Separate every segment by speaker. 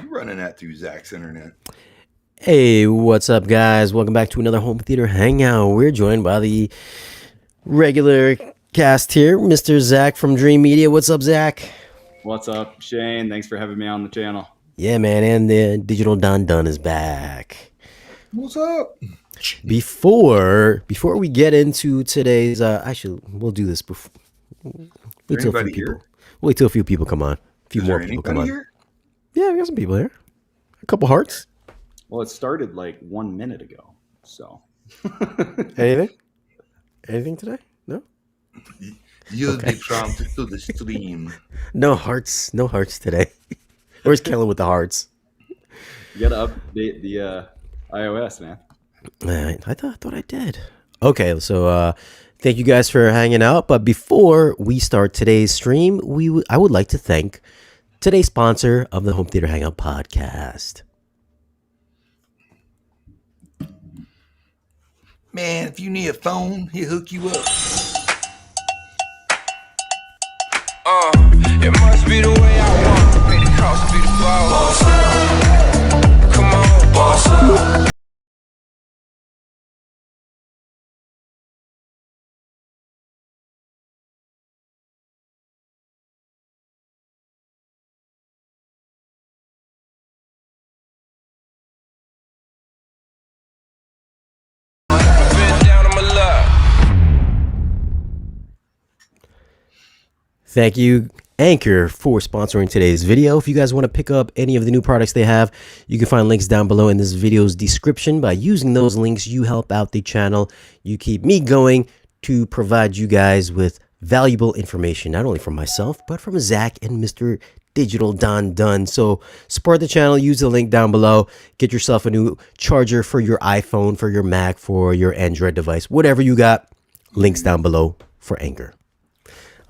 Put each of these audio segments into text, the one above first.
Speaker 1: You running that through Zach's internet.
Speaker 2: Hey, what's up, guys? Welcome back to another home theater hangout. We're joined by the regular cast here, Mr. Zach from Dream Media. What's up, Zach?
Speaker 3: What's up, Shane? Thanks for having me on the channel.
Speaker 2: Yeah, man, and the Digital Don Dunn is back.
Speaker 1: What's up?
Speaker 2: Before we get into today's, actually, we'll do this before. Wait till a few people. Wait till a few people come on. A few more people come on.
Speaker 1: Here?
Speaker 2: Yeah, we got some people here. A couple hearts.
Speaker 3: Well, it started like 1 minute ago, so.
Speaker 2: Anything? Anything today? No?
Speaker 1: You'll be prompted to the stream.
Speaker 2: No hearts. No hearts today. Where's Kellen with the hearts?
Speaker 3: You gotta update the iOS, man.
Speaker 2: I thought I did. Okay, so thank you guys for hanging out. But before we start today's stream, I would like to thank today's sponsor of the Home Theater Hangout podcast.
Speaker 1: Man, if you need a phone, he'll hook you up.
Speaker 4: It must be the way I want. Pay the cost, be the boss. Come on, boss up. Been down on my luck.
Speaker 2: Thank you, Anchor, for sponsoring today's video. If you guys want to pick up any of the new products they have, you can find links down below in this video's description. By using those links, you help out the channel. You keep me going to provide you guys with valuable information, not only from myself, but from Zach and Mr. Digital Don Dunn. So support the channel, use the link down below, get yourself a new charger for your iPhone, for your Mac, for your Android device, whatever you got, links down below for Anchor.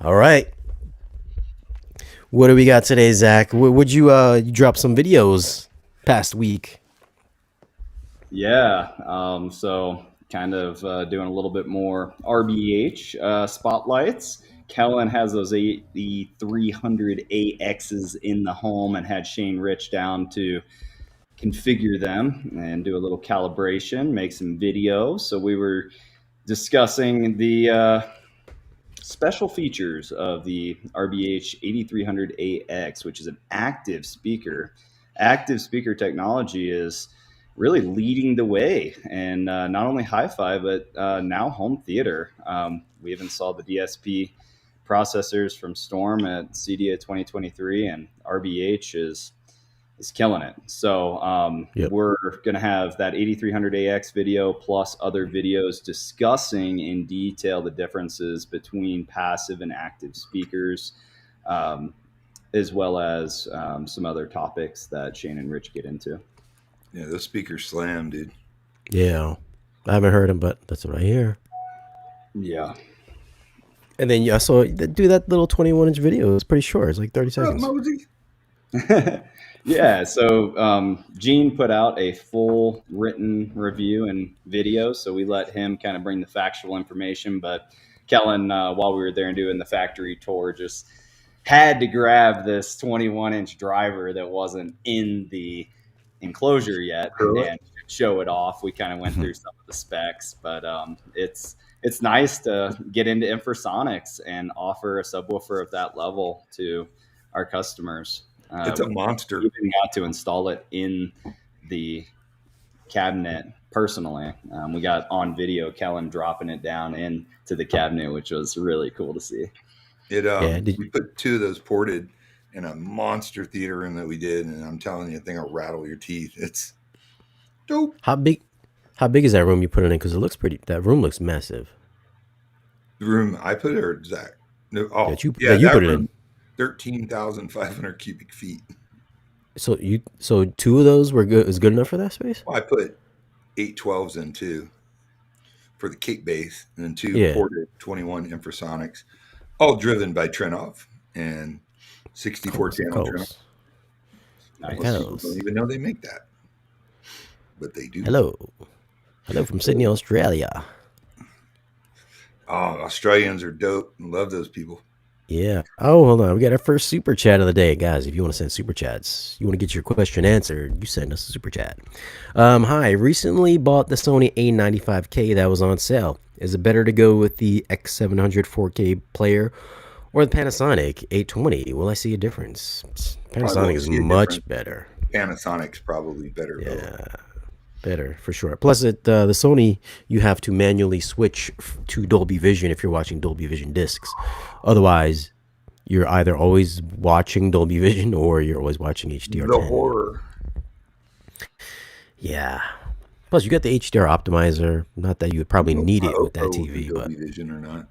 Speaker 2: All right. What do we got today, Zach? Would you drop some videos past week?
Speaker 3: Yeah, so kind of doing a little bit more RBH spotlights. Kellen has those the 300AXs in the home and had Shane Rich down to configure them and do a little calibration, make some videos. So we were discussing the special features of the RBH 8300AX, which is an active speaker. Active speaker technology is really leading the way, and not only hi-fi, but now home theater. We even saw the DSP processors from Storm at CDA 2023, and RBH is killing it. So we're going to have that 8300AX video plus other videos discussing in detail the differences between passive and active speakers, as well as some other topics that Shane and Rich get into.
Speaker 1: Yeah, those speakers slam, dude.
Speaker 2: Yeah, I haven't heard him, but that's what I hear.
Speaker 3: Yeah.
Speaker 2: And then I saw do that little 21-inch video. It's pretty short. It's like 30 seconds.
Speaker 3: Yeah, so Gene put out a full written review and video, so we let him kind of bring the factual information. But Kellen, while we were there and doing the factory tour, just had to grab this 21-inch driver that wasn't in the enclosure yet and show it off. We kind of went through some of the specs, but it's nice to get into infrasonics and offer a subwoofer of that level to our customers.
Speaker 1: It's a monster.
Speaker 3: We even got to install it in the cabinet personally. We got on video Kellen dropping it down into the cabinet, which was really cool to see.
Speaker 1: We put two of those ported in a monster theater room that we did, and I'm telling you, the thing will rattle your teeth. It's dope.
Speaker 2: How big is that room you put it in? Because it looks pretty. That room looks massive.
Speaker 1: The room I put it, or Zach? No,
Speaker 2: you put it in.
Speaker 1: 13,500 cubic feet.
Speaker 2: So two of those were good. Is good enough for that space?
Speaker 1: Well, I put 812s in two for the kick bass, and then two ported 21 infrasonics, all driven by Trenov and 64 channel Trenov.
Speaker 3: Nice.
Speaker 1: People don't even know they make that, but they do.
Speaker 2: Hello from Sydney, Australia.
Speaker 1: Oh, Australians are dope. Love those people.
Speaker 2: Yeah. Oh, hold on. We got our first super chat of the day, guys. If you want to send super chats, you want to get your question answered, you send us a super chat. Hi. Recently bought the Sony A95K that was on sale. Is it better to go with the X700 4K player or the Panasonic 820? Will I see a difference?
Speaker 1: Probably
Speaker 2: Panasonic
Speaker 1: won't
Speaker 2: is
Speaker 1: see a
Speaker 2: much
Speaker 1: difference.
Speaker 2: better.
Speaker 1: Panasonic's probably better.
Speaker 2: Yeah. Better for sure. Plus, the Sony, you have to manually switch to Dolby Vision if you're watching Dolby Vision discs. Otherwise, you're either always watching Dolby Vision or you're always watching HDR10.
Speaker 1: The horror.
Speaker 2: Yeah. Plus, you got the HDR optimizer. Not that you would probably need it with that
Speaker 1: Oppo will do
Speaker 2: TV, but
Speaker 1: Dolby Vision or not.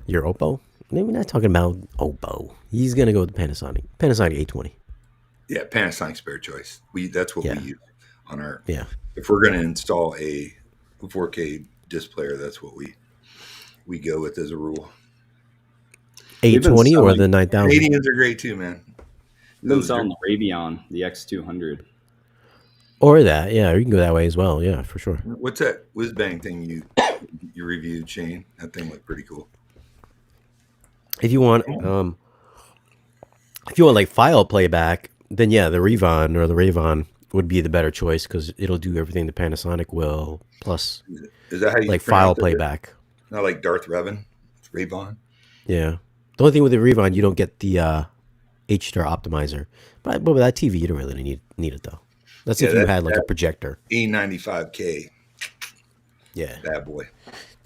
Speaker 2: your Oppo. Maybe not talking about Oppo. He's gonna go with the Panasonic. Panasonic 820.
Speaker 1: Yeah, Panasonic's better choice. That's what
Speaker 2: Yeah.
Speaker 1: we use on our.
Speaker 2: Yeah.
Speaker 1: If we're going to install a 4K disc player, that's what we go with as a rule.
Speaker 2: 820 or the 9000.
Speaker 1: Canadians are great too, man.
Speaker 3: Been selling the Radeon, the X200.
Speaker 2: Or that, yeah, you can go that way as well. Yeah, for sure.
Speaker 1: What's that whiz bang thing you reviewed, Shane? That thing looked pretty cool.
Speaker 2: If you want, like file playback, then yeah, the Revon or the Ravon would be the better choice because it'll do everything the Panasonic will. Plus,
Speaker 1: Is that how you
Speaker 2: like file
Speaker 1: pronounce it?
Speaker 2: playback.
Speaker 1: Not like Darth Revan, it's Ravon.
Speaker 2: Yeah. The only thing with the Revon, you don't get the HDR optimizer. But with that TV, you don't really need it though. That's if you had like a projector.
Speaker 1: A95K.
Speaker 2: Yeah.
Speaker 1: Bad boy.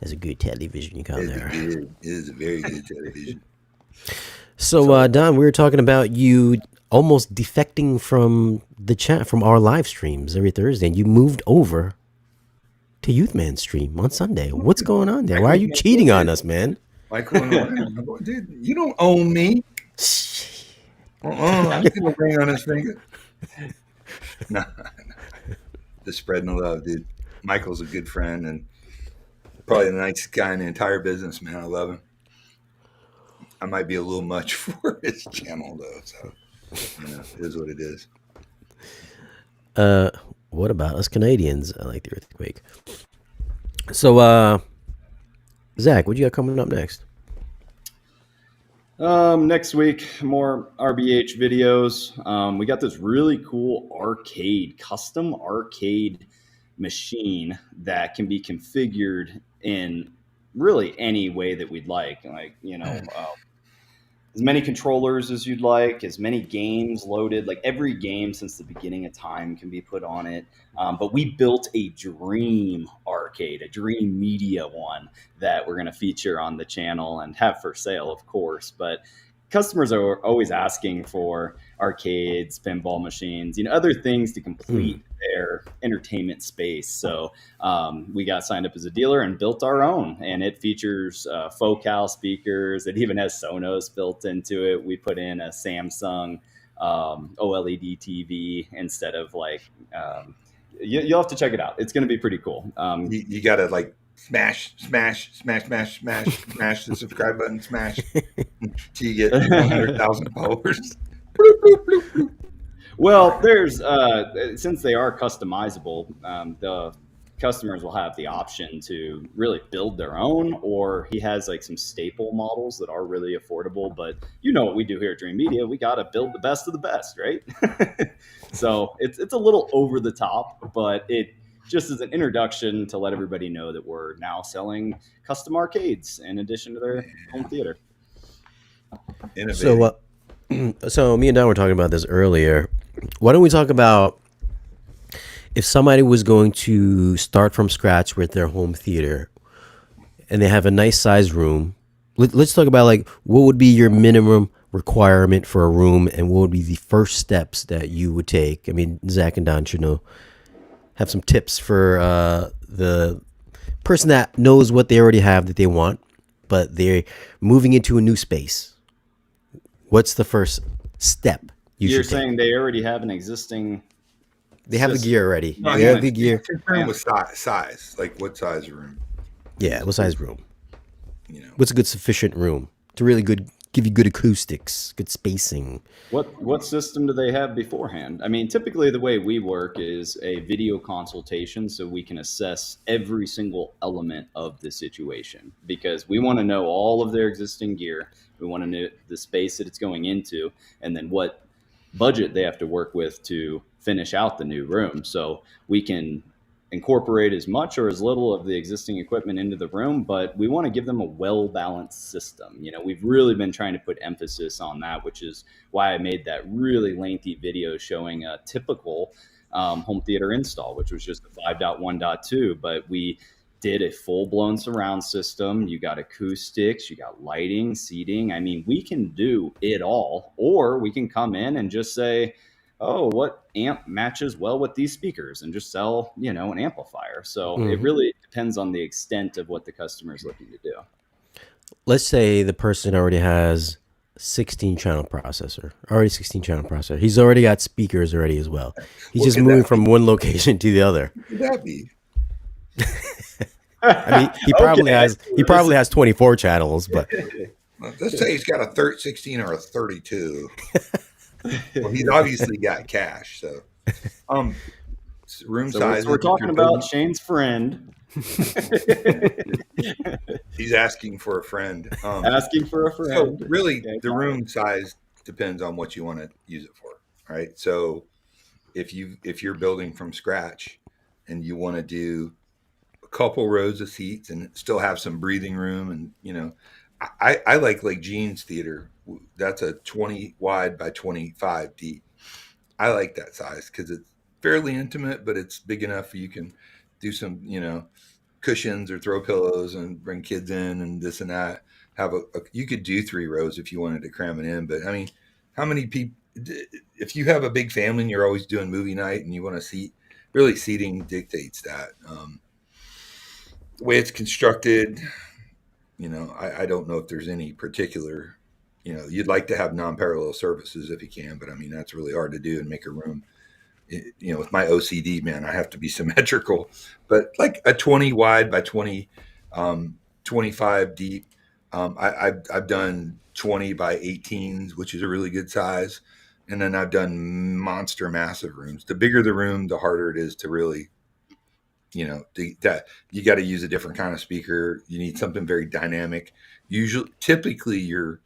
Speaker 2: That's a good television you got there.
Speaker 1: It is a very good television.
Speaker 2: So, Don, we were talking about you almost defecting from the chat from our live streams every Thursday, and you moved over to Youthman stream on Sunday. What's going on there? Why are you cheating on us, man?
Speaker 1: Michael and Ryan, dude, you don't own me. I'm gonna ring on his finger. No. Just spreading the love, dude. Michael's a good friend and probably the nicest guy in the entire business, man. I love him. I might be a little much for his channel though, so it is what it is.
Speaker 2: What about us Canadians? I like the earthquake. So, Zach, what you got coming up next?
Speaker 3: Next week, more RBH videos. We got this really cool custom arcade machine that can be configured in really any way that we'd like. As many controllers as you'd like, as many games loaded, like every game since the beginning of time can be put on it. But we built a dream arcade, a dream media one that we're going to feature on the channel and have for sale, of course. But customers are always asking for arcades, pinball machines, other things to complete their entertainment space. So we got signed up as a dealer and built our own, and it features Focal speakers. It even has Sonos built into it. We put in a Samsung OLED TV instead of you'll have to check it out. It's going to be pretty cool.
Speaker 1: You got to smash the subscribe button, smash till you get 100,000 followers.
Speaker 3: Well, there's since they are customizable, the customers will have the option to really build their own, or he has some staple models that are really affordable. But what we do here at Dream Media, we got to build the best of the best, right? So it's a little over the top, but it just as an introduction to let everybody know that we're now selling custom arcades in addition to their home theater.
Speaker 2: So me and Don were talking about this earlier. Why don't we talk about if somebody was going to start from scratch with their home theater and they have a nice size room? Let's talk about what would be your minimum requirement for a room and what would be the first steps that you would take. I mean, Zach and Don should have some tips for the person that knows what they already have that they want, but they're moving into a new space. What's the first step
Speaker 3: You're saying they already have an existing...
Speaker 2: They have the gear already.
Speaker 1: No,
Speaker 2: they have the gear.
Speaker 1: Concern with size. What size room?
Speaker 2: Yeah, what size room? What's a good sufficient room to really give give you good acoustics, good spacing.
Speaker 3: What system do they have beforehand? I mean, typically the way we work is a video consultation, so we can assess every single element of the situation because we want to know all of their existing gear. We want to know the space that it's going into, and then what budget they have to work with to finish out the new room. So we can incorporate as much or as little of the existing equipment into the room, but we want to give them a well-balanced system. You know, we've really been trying to put emphasis on that, which is why I made that really lengthy video showing a typical home theater install, which was just a 5.1.2, but we did a full-blown surround system. You got acoustics, you got lighting, seating. I mean, we can do it all, or we can come in and just say, oh, what amp matches well with these speakers, and just sell, you know, an amplifier. So it really depends on the extent of what the customer is looking to do.
Speaker 2: Let's say the person already has 16 channel processor. He's already got speakers already as well. He's just moving from one location to the other.
Speaker 1: What could that be?
Speaker 2: I mean, he probably has 24 channels, but
Speaker 1: Let's say he's got a 16 or a 32. Well, he's obviously got cash, so room size.
Speaker 3: So we're talking about Shane's friend.
Speaker 1: He's asking for a friend.
Speaker 3: Asking for a friend.
Speaker 1: So really, the room size depends on what you want to use it for, right? So if you're building from scratch and you want to do a couple rows of seats and still have some breathing room, and you know, I like Gene's theater. That's a 20 wide by 25 deep. I like that size because it's fairly intimate, but it's big enough you can do some, you know, cushions or throw pillows and bring kids in and this and that. You could do 3 rows if you wanted to cram it in. But I mean, how many people, if you have a big family and you're always doing movie night and you want to seat, really seating dictates that. The way it's constructed, you know, I don't know if there's any particular, you know, you'd like to have non-parallel surfaces if you can, but I mean, that's really hard to do and make a room. You know, with my OCD, man, I have to be symmetrical, but like a 20 wide by 20, 25 deep. I've done 20 by 18s, which is a really good size. And then I've done monster massive rooms. The bigger the room, the harder it is to really, you know, that you got to use a different kind of speaker. You need something very dynamic. Typically you're,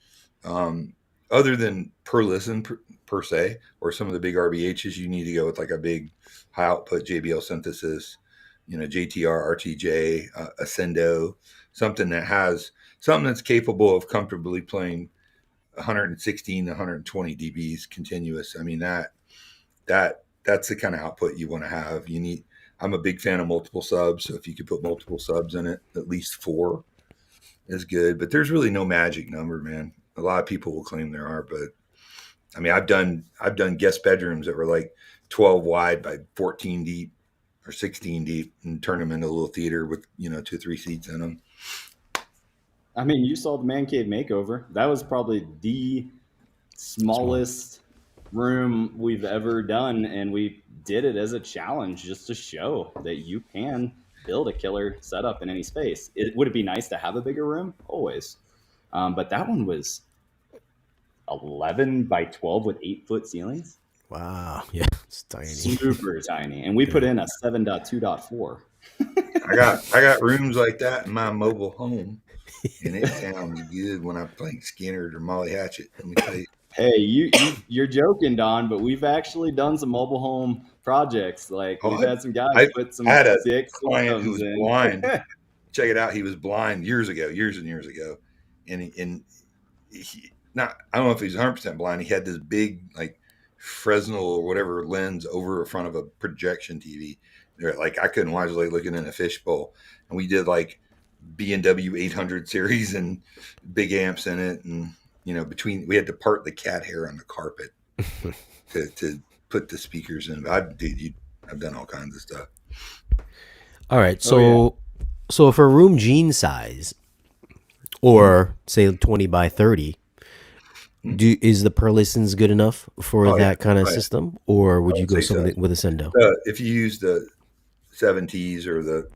Speaker 1: other than per listen per se, or some of the big RBHs, you need to go with like a big high output JBL synthesis, you know, JTR, RTJ, Ascendo, something that's capable of comfortably playing 116 to 120 dBs continuous. I mean, that's the kind of output you want to have. I'm a big fan of multiple subs. So if you could put multiple subs in it, at least 4 is good, but there's really no magic number, man. A lot of people will claim there are, but I mean, I've done guest bedrooms that were like 12 wide by 14 deep or 16 deep and turn them into a little theater with, you know, 2-3 seats in them.
Speaker 3: I mean, you saw the Man Cave makeover. That was probably the smallest room we've ever done, and we did it as a challenge just to show that you can build a killer setup in any space. Would it be nice to have a bigger room? Always. But that one was 11 by 12 with 8-foot ceilings.
Speaker 2: Wow. Yeah, it's tiny.
Speaker 3: Super tiny. And we put in a 7.2.4.
Speaker 1: I got rooms like that in my mobile home, and it sounds good when I play Skinner or Molly Hatchet. Let me tell you.
Speaker 3: Hey, you're joking, Don, but we've actually done some mobile home projects. Like we've had some guys put some.
Speaker 1: I had a
Speaker 3: sick
Speaker 1: client who was
Speaker 3: in.
Speaker 1: blind. Check it out. He was blind years and years ago, and he I don't know if he's 100% blind. He had this big like Fresnel or whatever lens over the front of a projection TV. Like I couldn't watch it, like looking in a fishbowl. And we did like B&W 800 series and big amps in it, and you know, we had to part the cat hair on the carpet to put the speakers in. I've done all kinds of stuff.
Speaker 2: All right, so for room Gene size, or say 20 by 30, is the per listens good enough for that kind of system, or would you go something with Ascendo?
Speaker 1: If you use the 7Ts or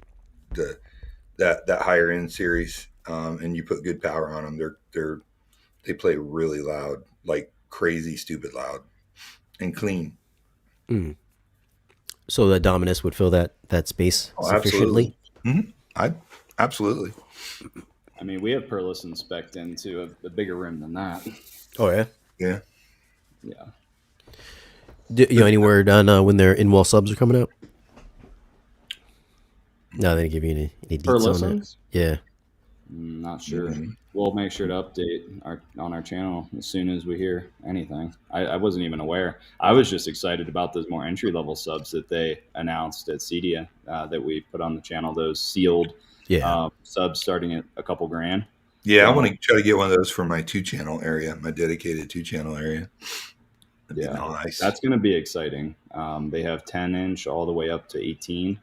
Speaker 1: that higher end series, and you put good power on them, they're they play really loud, like crazy, stupid loud, and clean.
Speaker 2: So the Dominus would fill that space sufficiently.
Speaker 1: Absolutely. Absolutely.
Speaker 3: I mean, we have Perlis spec'd into a bigger room than that.
Speaker 2: Oh yeah.
Speaker 1: Yeah.
Speaker 3: Yeah.
Speaker 2: Any word on when their in-wall subs are coming out? No, they didn't give you any deets on that. Yeah.
Speaker 3: Not sure. We'll make sure to update on our channel as soon as we hear anything. I wasn't even aware. I was just excited about those more entry-level subs that they announced at Cedia that we put on the channel, those sealed subs starting at a couple grand.
Speaker 1: Yeah, I want to try to get one of those for my 2-channel area, my dedicated 2-channel area. That'd be nice.
Speaker 3: That's going to be exciting. They have 10-inch all the way up to 18.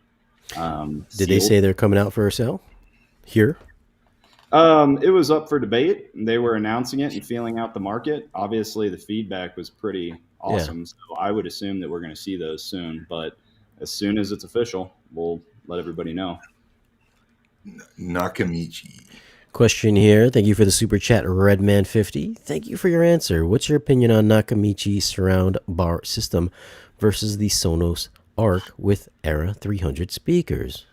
Speaker 2: Did they say they're coming out for a sale here?
Speaker 3: It was up for debate. They were announcing it and feeling out the market. Obviously, the feedback was pretty awesome. Yeah. So I would assume that we're going to see those soon. But as soon as it's official, we'll let everybody know.
Speaker 1: Nakamichi.
Speaker 2: Question here. Thank you for the super chat, Redman50. Thank you for your answer. What's your opinion on Nakamichi surround bar system versus the Sonos Arc with Era 300 speakers?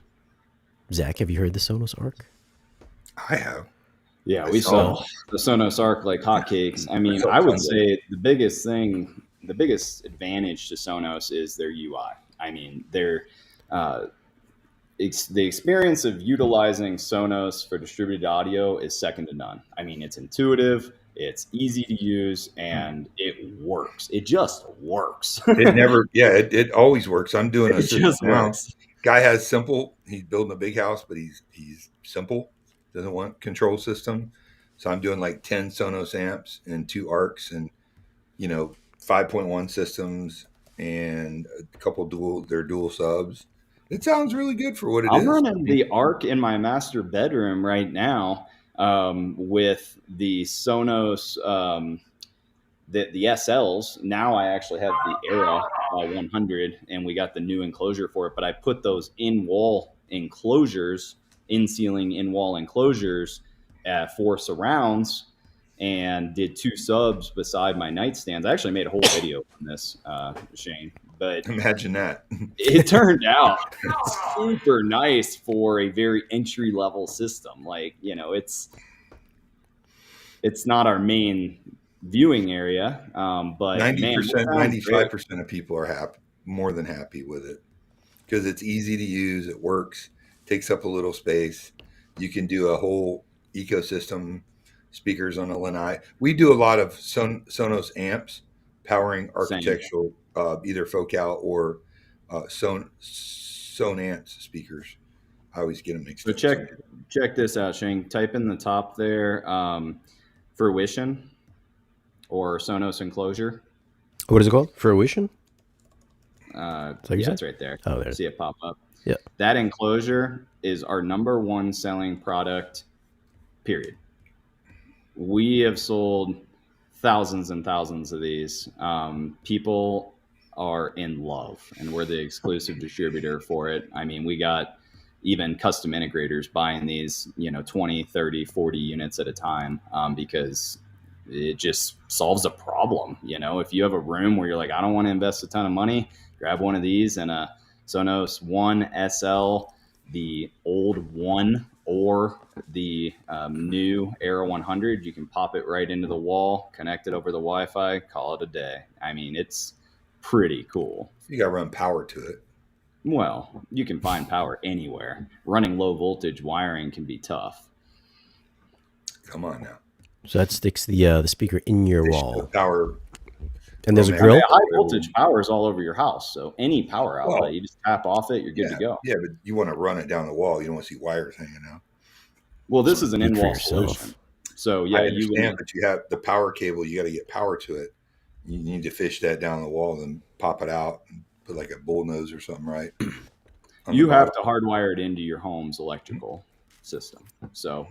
Speaker 2: Zach, have you heard the Sonos Arc?
Speaker 1: I have.
Speaker 3: Yeah, we saw the Sonos Arc like hotcakes. I mean, I would say the biggest advantage to Sonos is their UI. I mean, the experience of utilizing Sonos for distributed audio is second to none. I mean, it's intuitive, it's easy to use, and it works. It just works.
Speaker 1: It always works. I'm doing
Speaker 3: it just works.
Speaker 1: Guy has simple. He's building a big house, but he's simple. Doesn't want control system. So I'm doing like 10 Sonos amps and 2 arcs and 5.1 systems and a couple dual subs. It sounds really good for what it is.
Speaker 3: I'm running the Arc in my master bedroom right now with the Sonos, the SLs. Now I actually have the Era 100, and we got the new enclosure for it. But I put those in-wall enclosures, in-ceiling, in-wall enclosures for surrounds, and did 2 subs beside my nightstands. I actually made a whole video on this, Shane. But
Speaker 1: imagine that.
Speaker 3: It turned out super nice for a very entry-level system. Like, it's not our main viewing area, but
Speaker 1: 90%, 95% of people are more than happy with it because it's easy to use. It works, takes up a little space. You can do a whole ecosystem, speakers on a lanai. We do a lot of Sonos amps powering architectural, either Focal or Sonance speakers. I always get them mixed up.
Speaker 3: So check this out, Shane. Type in the top there, Fruition or Sonos enclosure.
Speaker 2: What is it called? Fruition?
Speaker 3: It's right there.
Speaker 2: Oh, there.
Speaker 3: See it pop up.
Speaker 2: Yeah.
Speaker 3: That enclosure is our #1 selling product, period. We have sold thousands and thousands of these. People are in love, and we're the exclusive distributor for it. I mean, we got even custom integrators buying these, 20, 30, 40 units at a time because it just solves a problem. If you have a room where you're like, I don't want to invest a ton of money, grab one of these and a Sonos One SL, the old one, or the new Era 100. You can pop it right into the wall, connect it over the Wi-Fi, call it a day. I mean, it's pretty cool.
Speaker 1: You got to run power to it.
Speaker 3: Well, you can find power anywhere. Running low voltage wiring can be tough.
Speaker 1: Come on now.
Speaker 2: So that sticks the speaker in your wall.
Speaker 1: Power.
Speaker 2: And there's a grill.
Speaker 3: High voltage power is all over your house. So any power outlet, you just tap off it, you're good to go.
Speaker 1: Yeah, but you want to run it down the wall. You don't want to see wires hanging out.
Speaker 3: Well, this is an in-wall solution. So
Speaker 1: I understand, but you have the power cable. You got to get power to it. You need to fish that down the wall and pop it out and put like a bullnose or something, right?
Speaker 3: You have to hardwire it into your home's electrical system. So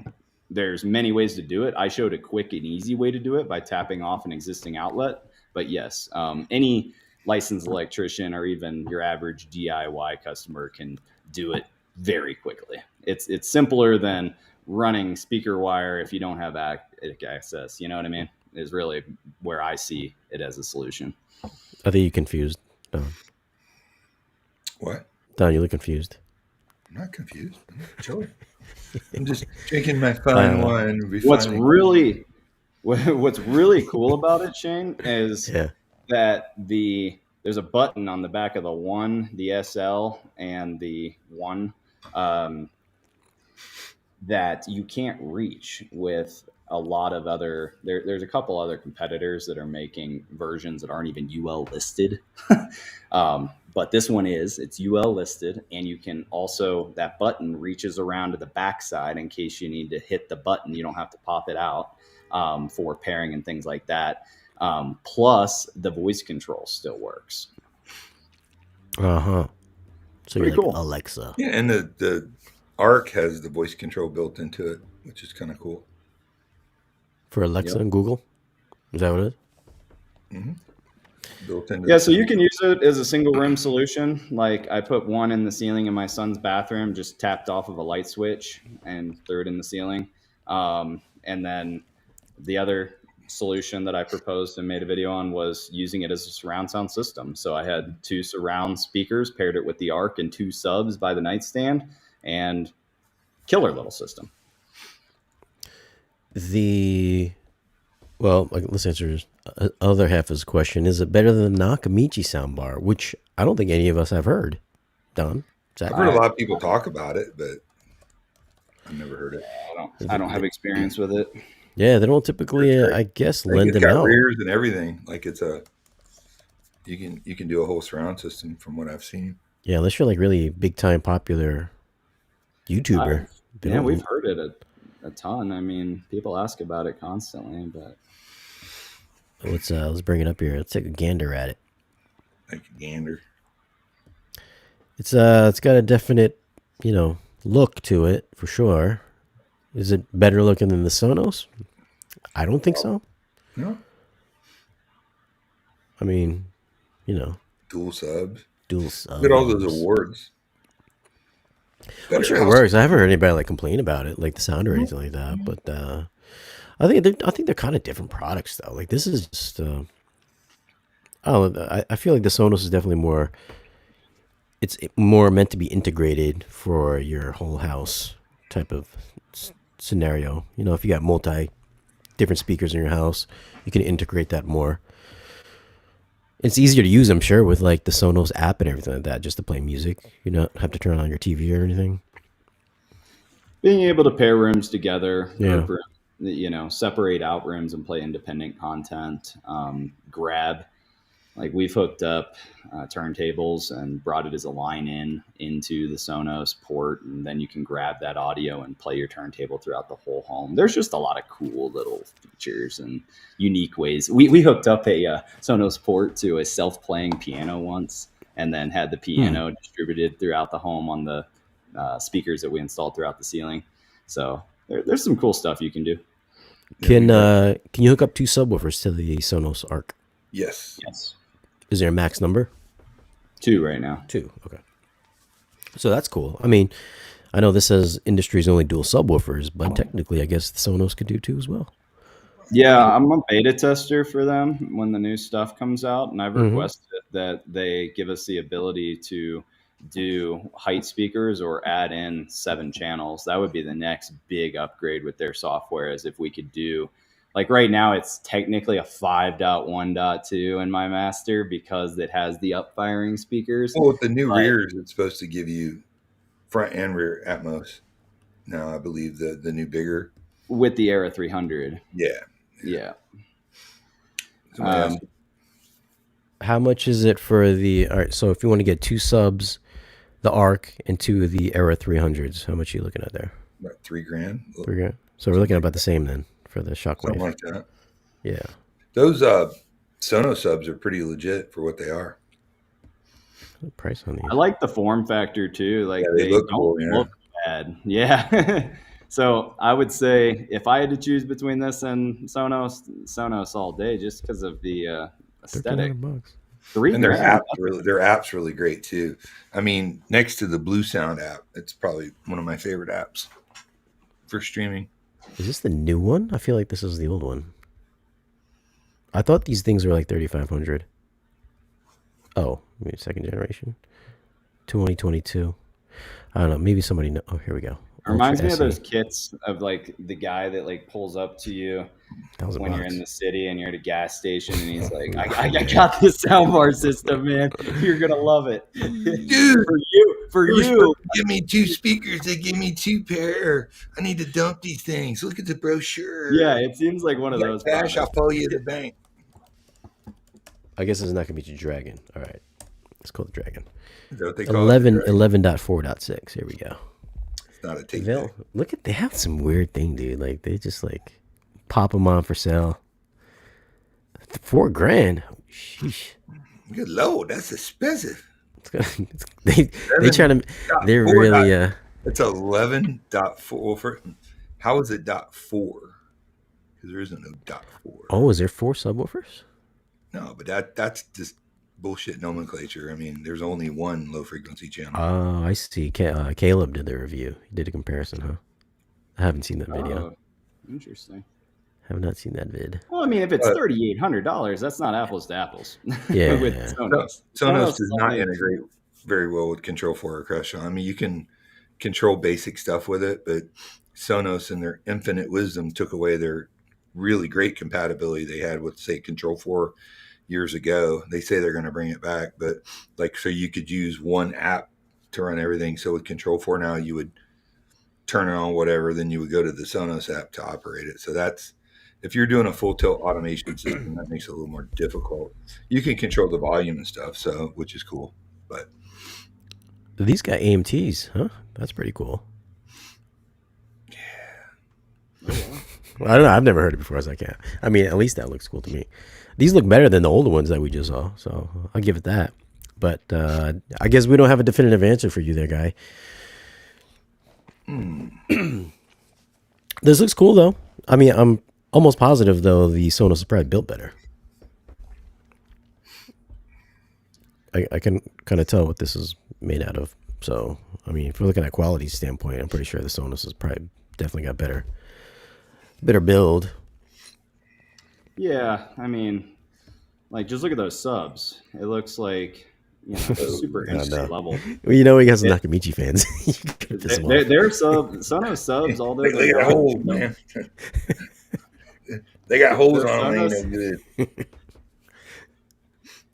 Speaker 3: there's many ways to do it. I showed a quick and easy way to do it by tapping off an existing outlet. But yes, any licensed electrician or even your average DIY customer can do it very quickly. It's simpler than running speaker wire if you don't have access. You know what I mean? Is really where I see it as a solution.
Speaker 2: I think you're confused, Don.
Speaker 1: What?
Speaker 2: Don, you look confused.
Speaker 1: I'm not confused. I'm chilling. I'm just drinking my fine wine.
Speaker 3: What's really cool about it, Shane, is that there's a button on the back of the One, the SL, and the One that you can't reach with a lot of other. There's a couple other competitors that are making versions that aren't even UL listed. But this one it's UL listed, and you can also, that button reaches around to the backside in case you need to hit the button. You don't have to pop it out for pairing and things like that. Plus, the voice control still works.
Speaker 2: So
Speaker 3: pretty
Speaker 2: you're
Speaker 3: cool.
Speaker 2: like Alexa.
Speaker 1: Yeah, and the Arc has the voice control built into it, which is kind of cool.
Speaker 2: For Alexa and Google? Is that what it is?
Speaker 1: Mm-hmm. Built into
Speaker 3: so you can use it as a single room solution. Like I put one in the ceiling in my son's bathroom, just tapped off of a light switch and threw it in the ceiling. And then the other solution that I proposed and made a video on was using it as a surround sound system. So I had 2 surround speakers, paired it with the Arc and 2 subs by the nightstand, and killer little system.
Speaker 2: Let's answer the other half of his question. Is it better than the Nakamichi soundbar, which I don't think any of us have heard? Don?
Speaker 1: I've heard a lot of people talk about it, but I've never heard it.
Speaker 3: I don't have experience with it.
Speaker 2: Yeah, they don't typically, I guess, lend them out.
Speaker 1: Rears and everything. Like it's you can do a whole surround system from what I've seen.
Speaker 2: Yeah, unless you're like really big time popular YouTuber.
Speaker 3: We've heard it a ton. I mean, people ask about it constantly, but
Speaker 2: let's bring it up here. Let's take a gander at it.
Speaker 1: Like a gander.
Speaker 2: It's got a definite, look to it for sure. Is it better looking than the Sonos? I don't think so.
Speaker 1: No.
Speaker 2: I mean,
Speaker 1: Dual subs.
Speaker 2: Look
Speaker 1: at all those awards.
Speaker 2: I'm sure it works. I haven't heard anybody complain about it, like the sound or anything like that. But I think they're kind of different products though. Like this is just, I feel like the Sonos is definitely more. It's more meant to be integrated for your whole house type of scenario. If you got different speakers in your house, you can integrate that more. It's easier to use, I'm sure, with like the Sonos app and everything like that, just to play music. You don't have to turn on your TV or anything.
Speaker 3: Being able to pair rooms together, separate out rooms and play independent content. Like we've hooked up turntables and brought it as a line into the Sonos port, and then you can grab that audio and play your turntable throughout the whole home. There's just a lot of cool little features and unique ways. We hooked up a Sonos port to a self-playing piano once, and then had the piano distributed throughout the home on the speakers that we installed throughout the ceiling. So there's some cool stuff you can do.
Speaker 2: Can you hook up 2 subwoofers to the Sonos Arc?
Speaker 1: Yes.
Speaker 2: Is there a max number?
Speaker 3: 2 right now.
Speaker 2: 2. Okay. So that's cool. I mean, I know this says industry's only dual subwoofers, but technically, I guess the Sonos could do 2 as well.
Speaker 3: Yeah, I'm a beta tester for them when the new stuff comes out, and I've requested that they give us the ability to do height speakers or add in 7 channels. That would be the next big upgrade with their software, is if we could do, like right now it's technically a 5.1.2 in my master because it has the up firing speakers.
Speaker 1: Well, with the new rears, it's supposed to give you front and rear Atmos. Now, I believe the new bigger.
Speaker 3: With the Era 300.
Speaker 1: Yeah.
Speaker 2: How much is it for the, all right, so if you want to get 2 subs, the Arc, and 2 of the Era 300s, how much are you looking at there?
Speaker 1: About $3,000.
Speaker 2: $3,000. So we're looking at about the same then for the Shockwave.
Speaker 1: Something like that.
Speaker 2: Yeah.
Speaker 1: Those Sonos subs are pretty legit for what they are.
Speaker 2: What price on these?
Speaker 3: I like the form factor too. Like
Speaker 1: they look
Speaker 3: don't
Speaker 1: cool,
Speaker 3: look bad. Yeah. So I would say if I had to choose between this and Sonos all day, just because of the aesthetic.
Speaker 2: $3,000.
Speaker 1: And their app's really great too. I mean, next to the Blue Sound app, it's probably one of my favorite apps. for streaming.
Speaker 2: Is this the new one? I feel like this is the old one. I thought these things were like 3,500. Oh, maybe second generation. 2022. I don't know. Maybe somebody know. Oh, here we go.
Speaker 3: It reminds me of
Speaker 2: Ultra
Speaker 3: those
Speaker 2: SE.
Speaker 3: kits of like the guy that like pulls up to you when you're in the city and you're at a gas station and he's like, I got this soundbar system, man. You're gonna love it.
Speaker 1: Dude,
Speaker 3: for you.
Speaker 1: Give me 2 speakers. They give me 2 pair. I need to dump these things. Look at the brochure.
Speaker 3: Yeah, it seems like one of
Speaker 1: You
Speaker 3: those.
Speaker 1: got cash, I'll follow you to the bank.
Speaker 2: I guess it's Nakamichi Dragon. All right. Let's call the Dragon.
Speaker 1: Is that what they call it?
Speaker 2: 11.4.6. Here we go.
Speaker 1: It's not a take back.
Speaker 2: Look at, they have some weird thing, dude. Like, they just like pop them on for sale. $4,000. Sheesh.
Speaker 1: Good Lord, that's expensive.
Speaker 2: They try to, they're really,
Speaker 1: It's 11.4. How is it .4? Because there isn't no .4.
Speaker 2: Oh, is there 4 subwoofers?
Speaker 1: No, but that's just bullshit nomenclature. I mean, there's only one low frequency channel.
Speaker 2: Oh, I see. Caleb did the review. He did a comparison, huh? I haven't seen that video.
Speaker 3: Interesting.
Speaker 2: Have not seen that vid.
Speaker 3: Well, I mean, if it's $3,800, that's not apples to apples.
Speaker 2: Yeah.
Speaker 3: With
Speaker 2: Yeah.
Speaker 3: Sonos.
Speaker 1: Sonos does not integrate very well with Control 4 or Crush. I mean, you can control basic stuff with it, but Sonos in their infinite wisdom took away their really great compatibility they had with, say, Control 4 years ago. They say they're going to bring it back, but like, so you could use one app to run everything. So with Control 4 now, you would turn it on, whatever, then you would go to the Sonos app to operate it. So that's, if you're doing a full tilt automation system, that makes it a little more difficult. You can control the volume and stuff, so, which is cool. But
Speaker 2: these got AMTs, huh? That's pretty cool.
Speaker 1: yeah,
Speaker 2: I don't know. I've never heard it before, so I can't. I mean, at least that looks cool to me. These look better than the older ones that we just saw, so I'll give it that. But I guess we don't have a definitive answer for you there, guy. This looks cool, though. I mean, I'm almost positive, though, the Sonos is probably built better. I can kind of tell what this is made out of. So, I mean, if we're looking at quality standpoint, I'm pretty sure the Sonos is probably definitely got better build.
Speaker 3: Yeah, I mean, like, just look at those subs. It looks like, you know, super HD level.
Speaker 2: Well, you know, he has Nakamichi fans.
Speaker 3: They're Sonos subs, all their
Speaker 1: they got holes, man. They got holes on them. Ain't no good.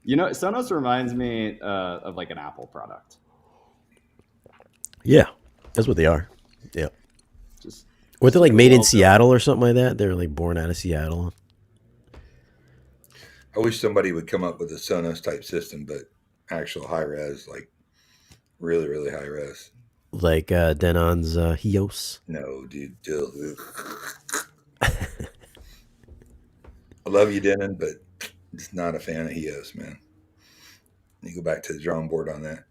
Speaker 3: You know, Sonos reminds me of like an Apple product.
Speaker 2: Yeah, that's what they are. Yeah.
Speaker 3: Just
Speaker 2: Were they like made in Seattle or something like that? They're like born out of Seattle.
Speaker 1: I wish somebody would come up with a Sonos type system, but actual high res, like really, really high res.
Speaker 2: Like Denon's Hios.
Speaker 1: No, dude. I love you, Denon, but just not a fan of Hios, man. You go back to the drawing board on that.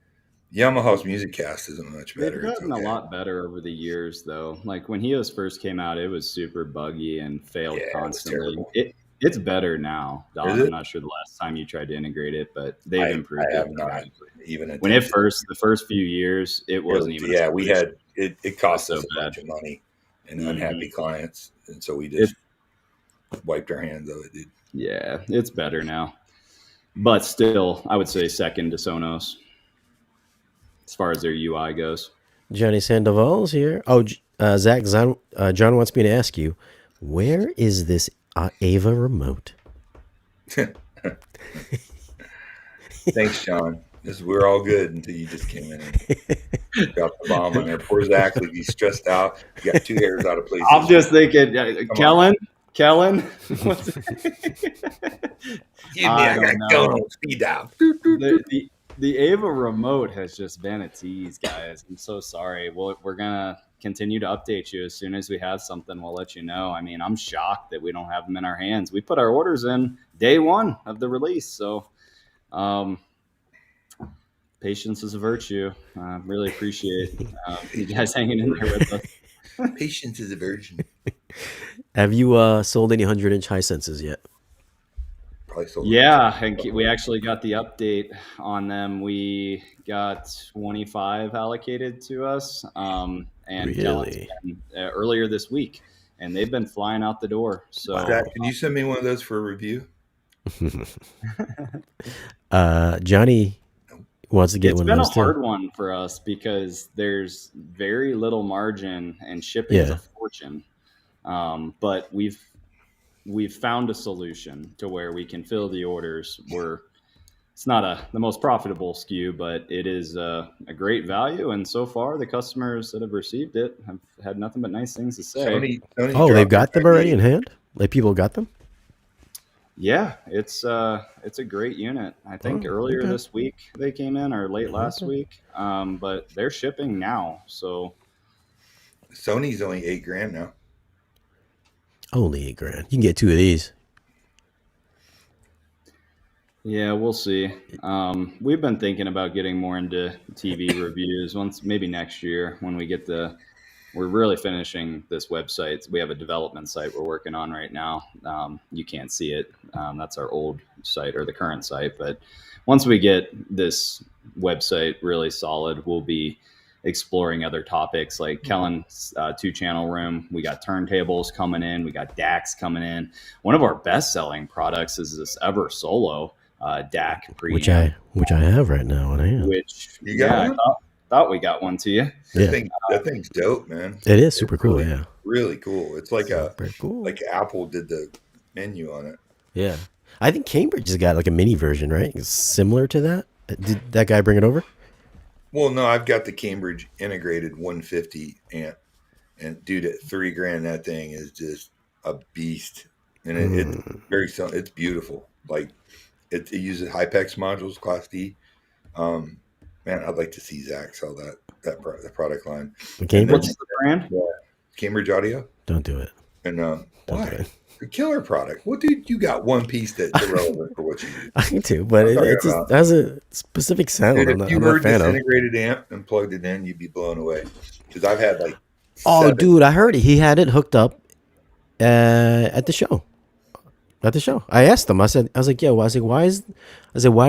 Speaker 1: Yamaha's Music Cast isn't much better.
Speaker 3: They've gotten a lot better over the years, though. Like when Hios first came out, it was super buggy and failed constantly. It's better now. I'm not sure the last time you tried to integrate it, but they've improved.
Speaker 1: I have not even
Speaker 3: when the first few years, it wasn't even.
Speaker 1: Yeah, we had it cost us a bunch of money and unhappy clients, and so we just wiped our hands of it, dude.
Speaker 3: Yeah, it's better now, but still, I would say second to Sonos as far as their UI goes. Johnny
Speaker 2: Sandoval's here. Oh, Zach, John wants me to ask you, where is this Ava remote?
Speaker 1: Thanks, John. We're all good until you just came in and dropped the bomb on there. Poor Zach, like he's stressed out. He got 2 hairs out of place.
Speaker 3: I'm just thinking, Kellen.
Speaker 1: I got going on speed dial.
Speaker 3: The Ava remote has just been a tease, guys. I'm so sorry. We're gonna continue to update you as soon as we have something. We'll let you know. I mean, I'm shocked that we don't have them in our hands. We put our orders in day one of the release, so patience is a virtue. Really appreciate you guys hanging in there with us.
Speaker 1: Patience is a virtue.
Speaker 2: Have you sold any 100-inch high senses yet?
Speaker 1: Probably sold.
Speaker 3: Yeah, and we actually got the update on them. We got 25 allocated to us. and
Speaker 2: Really?
Speaker 3: earlier this week, and they've been flying out the door. So
Speaker 1: Zach, can you send me one of those for a review?
Speaker 2: Johnny wants to get
Speaker 3: it's
Speaker 2: one
Speaker 3: been
Speaker 2: of
Speaker 3: a
Speaker 2: those too.
Speaker 3: hard one for us because there's very little margin and shipping is a fortune. But we've found a solution to where we can fill the orders. It's not the most profitable SKU, but it is a great value. And so far, the customers that have received it have had nothing but nice things to say.
Speaker 1: Sony
Speaker 2: Oh, they've
Speaker 1: dropped
Speaker 2: got
Speaker 1: their
Speaker 2: them already in
Speaker 1: idea.
Speaker 2: hand? Like people got them?
Speaker 3: Yeah, it's a great unit. I think earlier
Speaker 2: okay.
Speaker 3: this week they came in, or late last week. But they're shipping now. So
Speaker 1: Sony's only $8,000 now.
Speaker 2: Only $8,000. You can get two of these.
Speaker 3: yeah, we'll see. We've been thinking about getting more into TV reviews maybe next year when we get we're really finishing this website. We have a development site we're working on right now. You can't see it. That's our old site or the current site. But once we get this website really solid, we'll be exploring other topics like Kellen's 2-channel room. We got turntables coming in. We got DACs coming in. One of our best-selling products is this Ever Solo DAC preamp,
Speaker 2: Which I have right now on hand.
Speaker 3: which
Speaker 1: You got one?
Speaker 3: I thought we got one to you.
Speaker 1: That thing's dope, man.
Speaker 2: It is super cool,
Speaker 1: really,
Speaker 2: yeah.
Speaker 1: Really cool. It's like
Speaker 2: Super cool.
Speaker 1: like Apple did the menu on it.
Speaker 2: Yeah. I think Cambridge has got like a mini version, right? It's similar to that. Did that guy bring it over?
Speaker 1: Well, no, I've got the Cambridge integrated 150 amp, and dude, at $3,000, that thing is just a beast, and it's very it's beautiful. Like it uses Hypex modules, Class D. Man, I'd like to see Zach sell that product line.
Speaker 2: Cambridge?
Speaker 3: What's the brand?
Speaker 1: Cambridge Audio.
Speaker 2: Don't do it.
Speaker 1: And
Speaker 2: Don't do
Speaker 1: why?
Speaker 2: it.
Speaker 1: A killer product. Well, dude, you got one piece that's irrelevant for what you do.
Speaker 2: I do, but
Speaker 1: I'm talking
Speaker 2: it just
Speaker 1: about-
Speaker 2: has a specific sound.
Speaker 1: Dude,
Speaker 2: I'm
Speaker 1: if you
Speaker 2: not a
Speaker 1: heard
Speaker 2: fan
Speaker 1: this
Speaker 2: of.
Speaker 1: integrated amp and plugged it in, you'd be blown away. Because I've had like
Speaker 2: Oh,
Speaker 1: 7
Speaker 2: dude, I heard it. He had it hooked up at the show. At the show, I asked him. I was like, yo, why do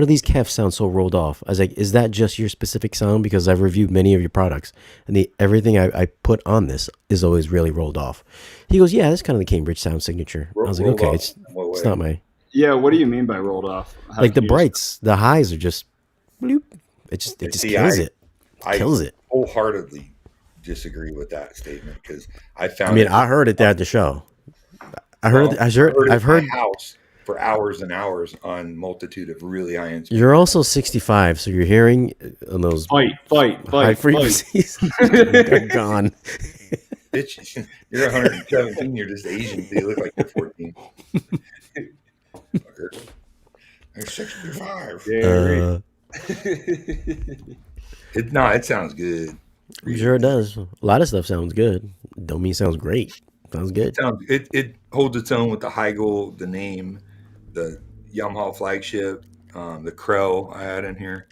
Speaker 2: these Kefs sound so rolled off? I was like, is that just your specific sound? Because I've reviewed many of your products, and everything I put on this is always really rolled off. He goes, yeah, that's kind of the Cambridge sound signature. I was like,
Speaker 1: rolled
Speaker 2: okay,
Speaker 1: off
Speaker 2: it's
Speaker 1: in what way?
Speaker 2: not my
Speaker 3: Yeah, what do you mean by rolled off? How
Speaker 2: like the
Speaker 3: can you
Speaker 2: brights, the highs are just bloop. It just
Speaker 1: See,
Speaker 2: kills it.
Speaker 1: I
Speaker 2: Kills it.
Speaker 1: wholeheartedly disagree with that statement because I found.
Speaker 2: I mean, I heard it there at the show. I've
Speaker 1: it
Speaker 2: heard.
Speaker 1: at my house for hours and hours on multitude of really high end.
Speaker 2: You're also 65, so you're hearing on those
Speaker 3: Fight.
Speaker 2: high frequencies. They're gone.
Speaker 1: Bitch, you're 117. You're just Asian. So you look like you're 14. Fucker. I'm 65.
Speaker 3: Yeah,
Speaker 1: It sounds good.
Speaker 2: Sure it does. A lot of stuff sounds good. Don't mean it sounds great. Sounds good.
Speaker 1: It holds its own with the Heigl, the name, the Yamaha flagship, the Crow I had in here.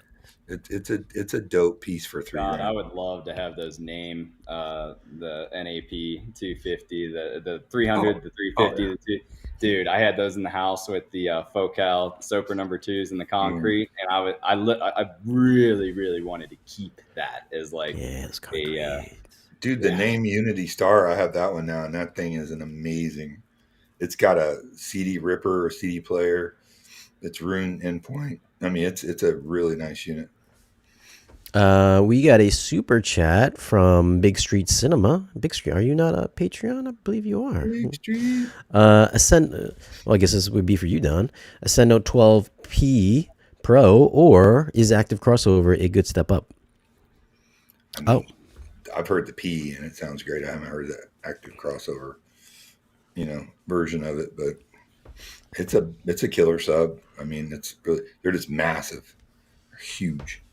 Speaker 1: It's a dope piece for
Speaker 3: God, I
Speaker 1: $3,000.
Speaker 3: would love to have those name the NAP 250, the 300, the 350. Dude, I had those in the house with the Focal Soper number 2s and the concrete, and I really wanted to keep that as like
Speaker 2: it's concrete.
Speaker 1: Dude, the name Unity Star, I have that one now, and that thing is an amazing. It's got a CD ripper or CD player. It's Rune endpoint. I mean, it's a really nice unit.
Speaker 2: We got a super chat from Big Street Cinema. Big Street, are you not a Patreon? I believe you are.
Speaker 1: Big Street.
Speaker 2: Well, I guess this would be for you, Don. Ascendo 12P Pro, or is Active Crossover a good step up?
Speaker 1: I've heard the P, and it sounds great. I haven't heard the Active Crossover, version of it, but it's a killer sub. I mean, they're just massive, they're huge.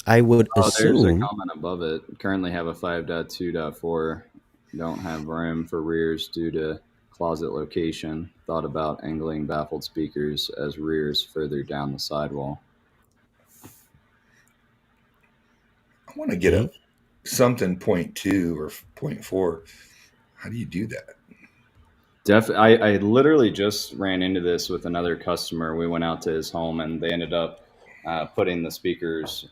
Speaker 2: I would
Speaker 3: There's a
Speaker 2: assume.
Speaker 3: comment above it. Currently have a 5.2.4. Don't have room for rears due to closet location. Thought about angling baffled speakers as rears further down the sidewall.
Speaker 1: I want to get a something 0.2 or 0.4. How do you do that?
Speaker 3: I literally just ran into this with another customer. We went out to his home and they ended up putting the speakers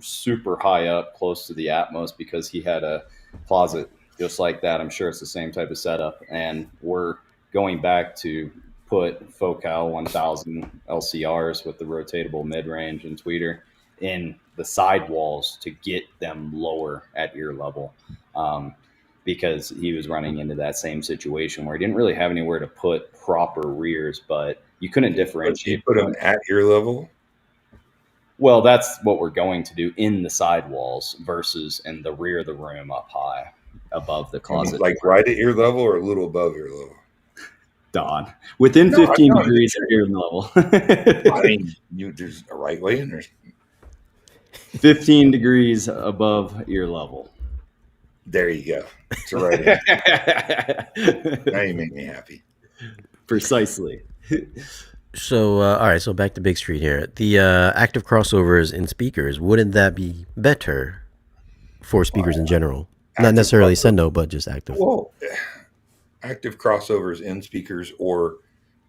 Speaker 3: super high up, close to the Atmos, because he had a closet just like that. I'm sure it's the same type of setup, and we're going back to put Focal 1000 LCRs with the rotatable mid-range and tweeter in the sidewalls to get them lower at ear level, because he was running into that same situation where he didn't really have anywhere to put proper rears, but you couldn't differentiate.
Speaker 1: You put them at ear level?
Speaker 3: Well, that's what we're going to do in the sidewalls versus in the rear of the room up high above the closet.
Speaker 1: Like right at ear level or a little above ear level?
Speaker 3: Don, within 15 degrees of ear level.
Speaker 1: I mean, there's a right way and there's
Speaker 3: 15 degrees above ear level.
Speaker 1: There you go. It's right way. Now you make me happy.
Speaker 3: Precisely.
Speaker 2: So, all right, so back to Big Street here. The active crossovers in speakers, wouldn't that be better for speakers in general? Not necessarily Sendo, but just active.
Speaker 1: Well, active crossovers in speakers or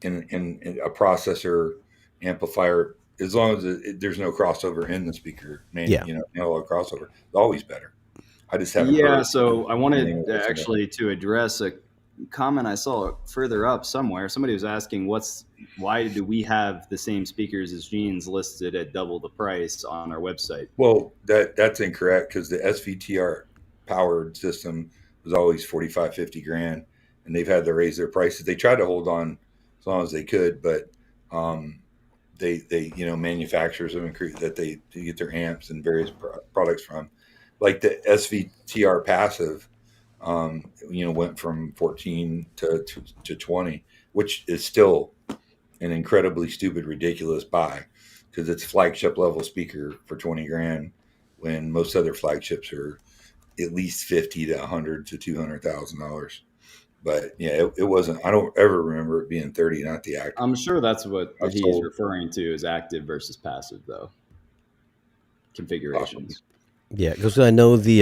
Speaker 1: in a processor amplifier, as long as there's no crossover in the speaker, analog crossover, it's always better. I just haven't heard.
Speaker 3: So I wanted actually to address a comment I saw further up somewhere. Somebody was asking, why do we have the same speakers as Gene's listed at double the price on our website?
Speaker 1: Well, that's incorrect, because the SVTR powered system was always 45, 50 grand, and they've had to raise their prices. They tried to hold on as long as they could, but they manufacturers have increased that they get their amps and various products from, like the SVTR passive. Went from 14 to 20, which is still an incredibly stupid, ridiculous buy, because it's flagship level speaker for 20 grand when most other flagships are at least 50 to 100 to $200,000. But yeah, it wasn't. I don't ever remember it being 30, not the active.
Speaker 3: I'm sure that's what he's referring to as active versus passive, though. Configurations.
Speaker 2: Yeah, because I know the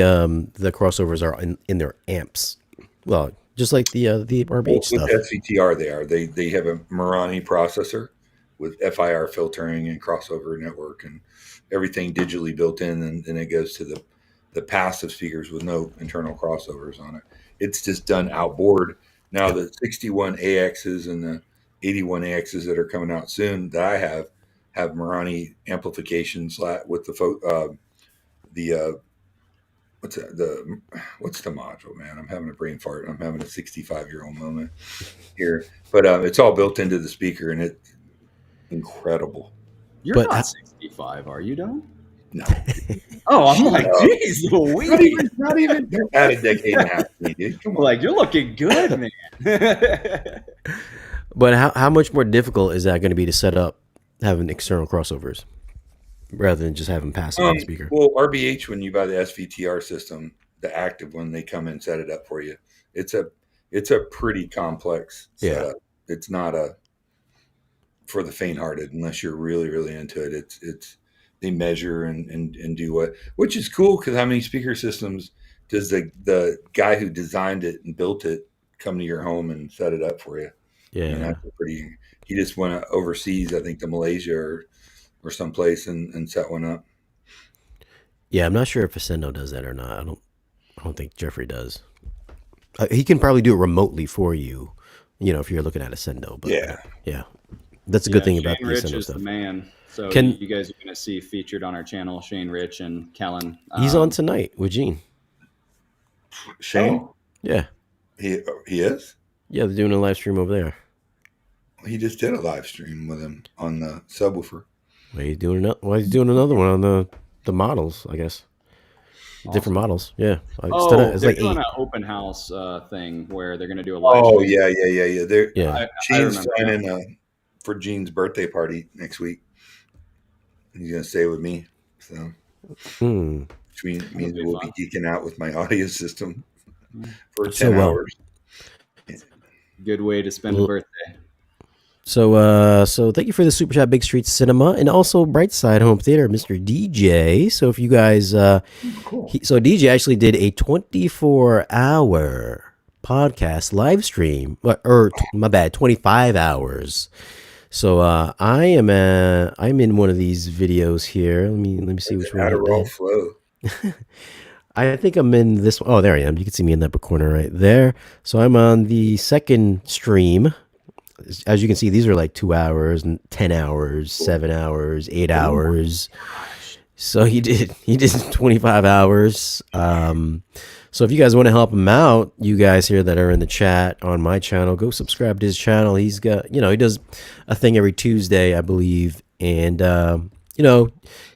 Speaker 2: crossovers are in their amps. Well, just like the RBH stuff.
Speaker 1: With SVTR, they are. They have a Marani processor with FIR filtering and crossover network and everything digitally built in, and then it goes to the passive speakers with no internal crossovers on it. It's just done outboard. Now the 61 AXs and the 81 AXs that are coming out soon that I have Marani amplification with the what's the module, man? I'm having a brain fart. I'm having a 65-year-old moment here, but it's all built into the speaker, and it's incredible.
Speaker 3: You're not 65, are you, Don?
Speaker 1: No.
Speaker 3: Oh, I'm like, geez,
Speaker 1: not even. They're at a decade and a half, dude. Come on.
Speaker 3: Like, you're looking good, man.
Speaker 2: But how much more difficult is that going to be to set up having external crossovers rather than just having passive on the speaker?
Speaker 1: Well, RBH, when you buy the SVTR system, the active one, they come and set it up for you. It's a pretty complex setup. It's not for the faint-hearted unless you're really, really into it. It's they measure and do which is cool, because how many speaker systems does the guy who designed it and built it come to your home and set it up for you?
Speaker 2: Yeah,
Speaker 1: that's he just went overseas, I think to Malaysia or someplace and set one up.
Speaker 2: Yeah, I'm not sure if Ascendo does that or not. I don't think Jeffrey does. He can probably do it remotely for you, if you're looking at Ascendo. But yeah, that's a good thing about the
Speaker 3: Rich
Speaker 2: Ascendo
Speaker 3: is
Speaker 2: stuff.
Speaker 3: The man. So you guys are going to see featured on our channel Shane Rich and Kellen.
Speaker 2: He's on tonight with Gene.
Speaker 1: Shane?
Speaker 2: Yeah.
Speaker 1: He is?
Speaker 2: Yeah, they're doing a live stream over there.
Speaker 1: He just did a live stream with him on the subwoofer.
Speaker 2: Well, he's doing another one on the models, I guess. Awesome. Different models, yeah.
Speaker 3: It's like doing an open house thing where they're going to do a live stream.
Speaker 1: Yeah. Gene's signing for Gene's birthday party next week. He's going to stay with me, so which means we'll be geeking out with my audio system for 10 hours.
Speaker 3: Good way to spend a birthday.
Speaker 2: So thank you for the super chat, Big Street Cinema, and also Brightside Home Theater, Mr. DJ. So if you guys,
Speaker 1: cool.
Speaker 2: So DJ actually did a 24-hour podcast live stream, or my bad, 25 hours. So I'm in one of these videos here. Let me see which one.
Speaker 1: Adderall flow.
Speaker 2: I think I'm in this one. Oh, there I am. You can see me in the upper corner right there. So I'm on the second stream. As you can see, these are like 2 hours, 10 hours, 7 hours, 8 hours. So he did 25 hours. So if you guys want to help him out, you guys here that are in the chat on my channel, go subscribe to his channel. He's got, he does a thing every Tuesday, I believe. And,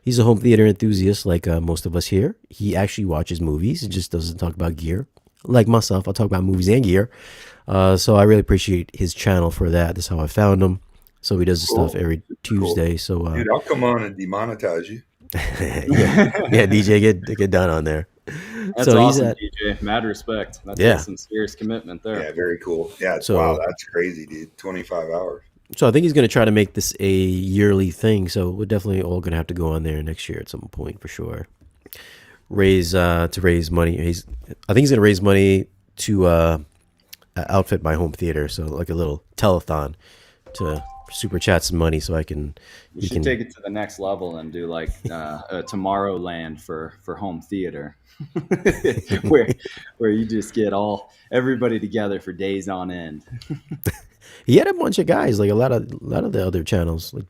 Speaker 2: he's a home theater enthusiast like most of us here. He actually watches movies. He just doesn't talk about gear. Like myself, I'll talk about movies and gear. So I really appreciate his channel for that. That's how I found him. So he does this stuff every Tuesday. So
Speaker 1: dude, I'll come on and demonetize you.
Speaker 2: yeah, DJ, get done on there.
Speaker 3: That's so awesome, DJ. Mad respect. That's some serious commitment there.
Speaker 1: Yeah, very cool. Yeah, wow, that's crazy, dude. 25 hours.
Speaker 2: So I think he's going to try to make this a yearly thing. So we're definitely all going to have to go on there next year at some point for sure. Raise money. I think he's going to raise money to outfit my home theater. So like a little telethon to super chat some money so I can.
Speaker 3: You should take it to the next level and do like a Tomorrowland for home theater, where you just get everybody together for days on end.
Speaker 2: He had a bunch of guys, like a lot of the other channels. Like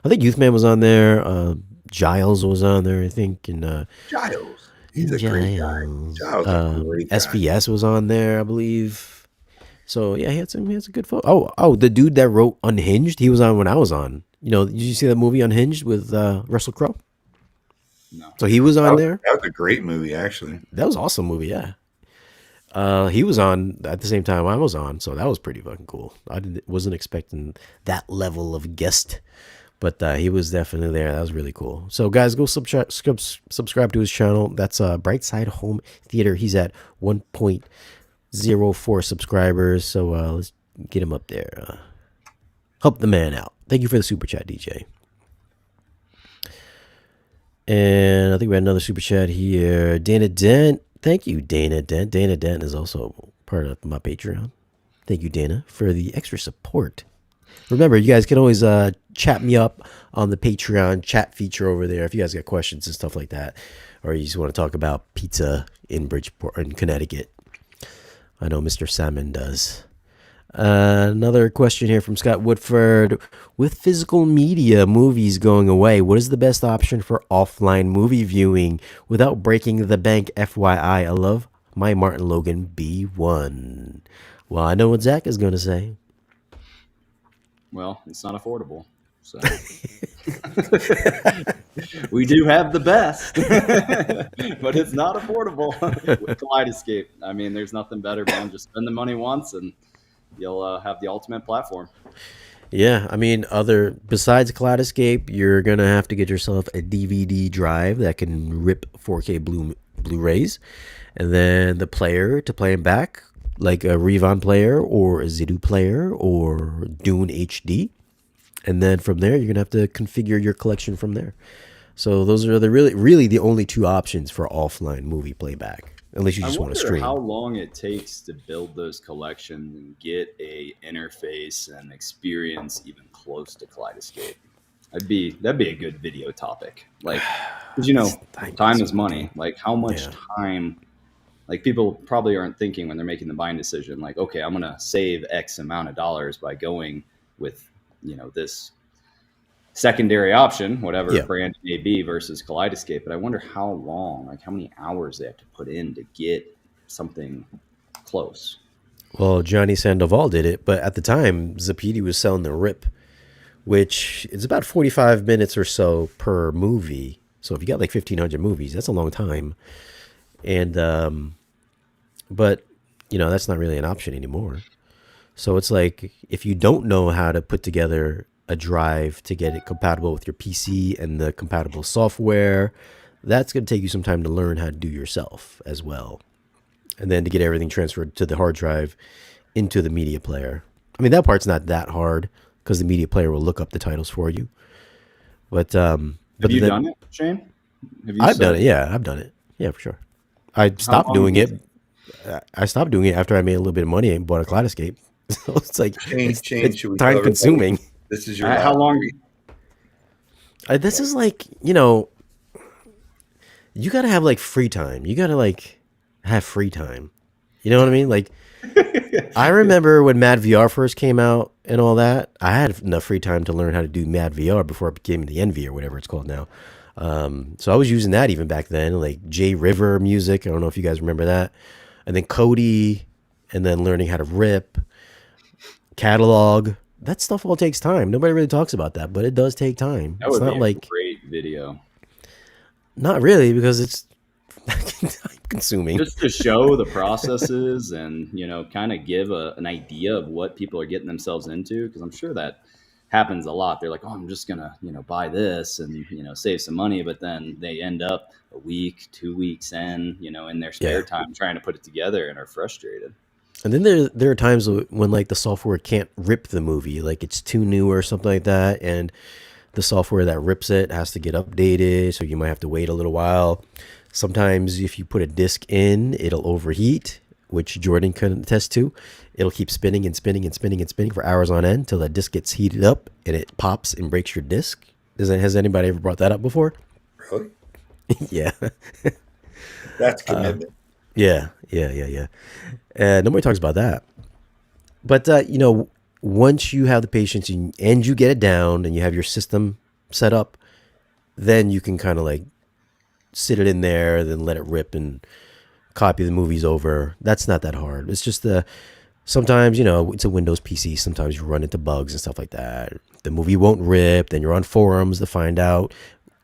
Speaker 2: I think Youthman was on there. Giles was on there, I think, and
Speaker 1: Giles. He's a great guy. Giles a great guy.
Speaker 2: SVS was on there, I believe. So yeah, he had some good photos. Oh, the dude that wrote Unhinged, he was on when I was on. Did you see that movie Unhinged with Russell Crowe?
Speaker 3: No.
Speaker 2: So he was on there.
Speaker 1: That was a great movie, actually.
Speaker 2: That was an awesome movie, yeah. He was on at the same time I was on, so that was pretty fucking cool. I wasn't expecting that level of guest, but he was definitely there. That was really cool. So guys, go subscribe to his channel. That's Brightside Home Theater. He's at 1.04 subscribers. So let's get him up there. Help the man out. Thank you for the super chat, DJ. And I think we had another super chat here. Dana Dent. Thank you, Dana Dent. Dana Dent is also part of my Patreon. Thank you, Dana, for the extra support. Remember, you guys can always chat me up on the Patreon chat feature over there if you guys got questions and stuff like that, or you just want to talk about pizza in Bridgeport, in Connecticut. I know Mr. Salmon does. Another question here from Scott Woodford. With physical media movies going away, what is the best option for offline movie viewing without breaking the bank? FYI, I love my Martin Logan B1. Well, I know what Zach is going to say.
Speaker 3: Well, it's not affordable. So we do have the best, but it's not affordable with Kaleidoscape. I mean, there's nothing better, man. Just spend the money once and you'll have the ultimate platform.
Speaker 2: Yeah, I mean, besides Kaleidoscape, you're gonna have to get yourself a DVD drive that can rip 4K Blu-rays, and then the player to play them back, like a Revon player or a Zidu player or Dune HD, and then from there you're gonna have to configure your collection from there. So those are really the only two options for offline movie playback. Unless you just want to stream.
Speaker 3: How long it takes to build those collections and get a interface and experience even close to Kaleidoscape. That'd be a good video topic. Like, because time is money. Like, how much time? Like, people probably aren't thinking when they're making the buying decision. Like, okay, I'm gonna save X amount of dollars by going with this secondary option, whatever brand it may be, versus Kaleidoscape. But I wonder how long, like how many hours they have to put in to get something close.
Speaker 2: Well, Johnny Sandoval did it, but at the time, Zapiti was selling the RIP, which is about 45 minutes or so per movie. So if you got like 1,500 movies, that's a long time. And, but, that's not really an option anymore. So it's like, if you don't know how to put together a drive to get it compatible with your PC and the compatible software, that's going to take you some time to learn how to do yourself as well. And then to get everything transferred to the hard drive into the media player. I mean, that part's not that hard because the media player will look up the titles for you. But have
Speaker 3: you done it, Shane?
Speaker 2: I've done it. Yeah, I've done it. Yeah, for sure. I stopped doing it. I stopped doing it after I made a little bit of money and bought a Kaleidoscape. So it's like it's time consuming.
Speaker 1: This is your
Speaker 3: How
Speaker 1: last
Speaker 3: long?
Speaker 1: treat.
Speaker 2: This is like, you know, you gotta have like free time. You gotta like have free time. You know what I mean? Like, I remember when Mad VR first came out and all that. I had enough free time to learn how to do Mad VR before it became the NV or whatever it's called now. So I was using that even back then, like J River music. I don't know if you guys remember that. And then Cody, and then learning how to rip, catalog. That stuff all takes time. Nobody really talks about that, but it does take time.
Speaker 3: That
Speaker 2: It's
Speaker 3: would
Speaker 2: not
Speaker 3: be a
Speaker 2: like,
Speaker 3: great video.
Speaker 2: not really, because it's time consuming.
Speaker 3: Just to show the processes and, kind of give an idea of what people are getting themselves into. Because I'm sure that happens a lot. They're like, oh, I'm just going to, buy this and, save some money. But then they end up a week, 2 weeks in, in their spare time trying to put it together and are frustrated.
Speaker 2: And then there are times when like the software can't rip the movie, like it's too new or something like that, and the software that rips it has to get updated, so you might have to wait a little while. Sometimes if you put a disc in, it'll overheat, which Jordan can attest to. It'll keep spinning and spinning and spinning and spinning for hours on end till that disc gets heated up and it pops and breaks your disc. Has anybody ever brought that up before?
Speaker 1: Really?
Speaker 2: Yeah.
Speaker 1: That's commitment.
Speaker 2: Yeah. Nobody talks about that. But, once you have the patience and you get it down and you have your system set up, then you can kind of like sit it in there, then let it rip and copy the movies over. That's not that hard. It's just sometimes, it's a Windows PC. Sometimes you run into bugs and stuff like that. The movie won't rip. Then you're on forums to find out,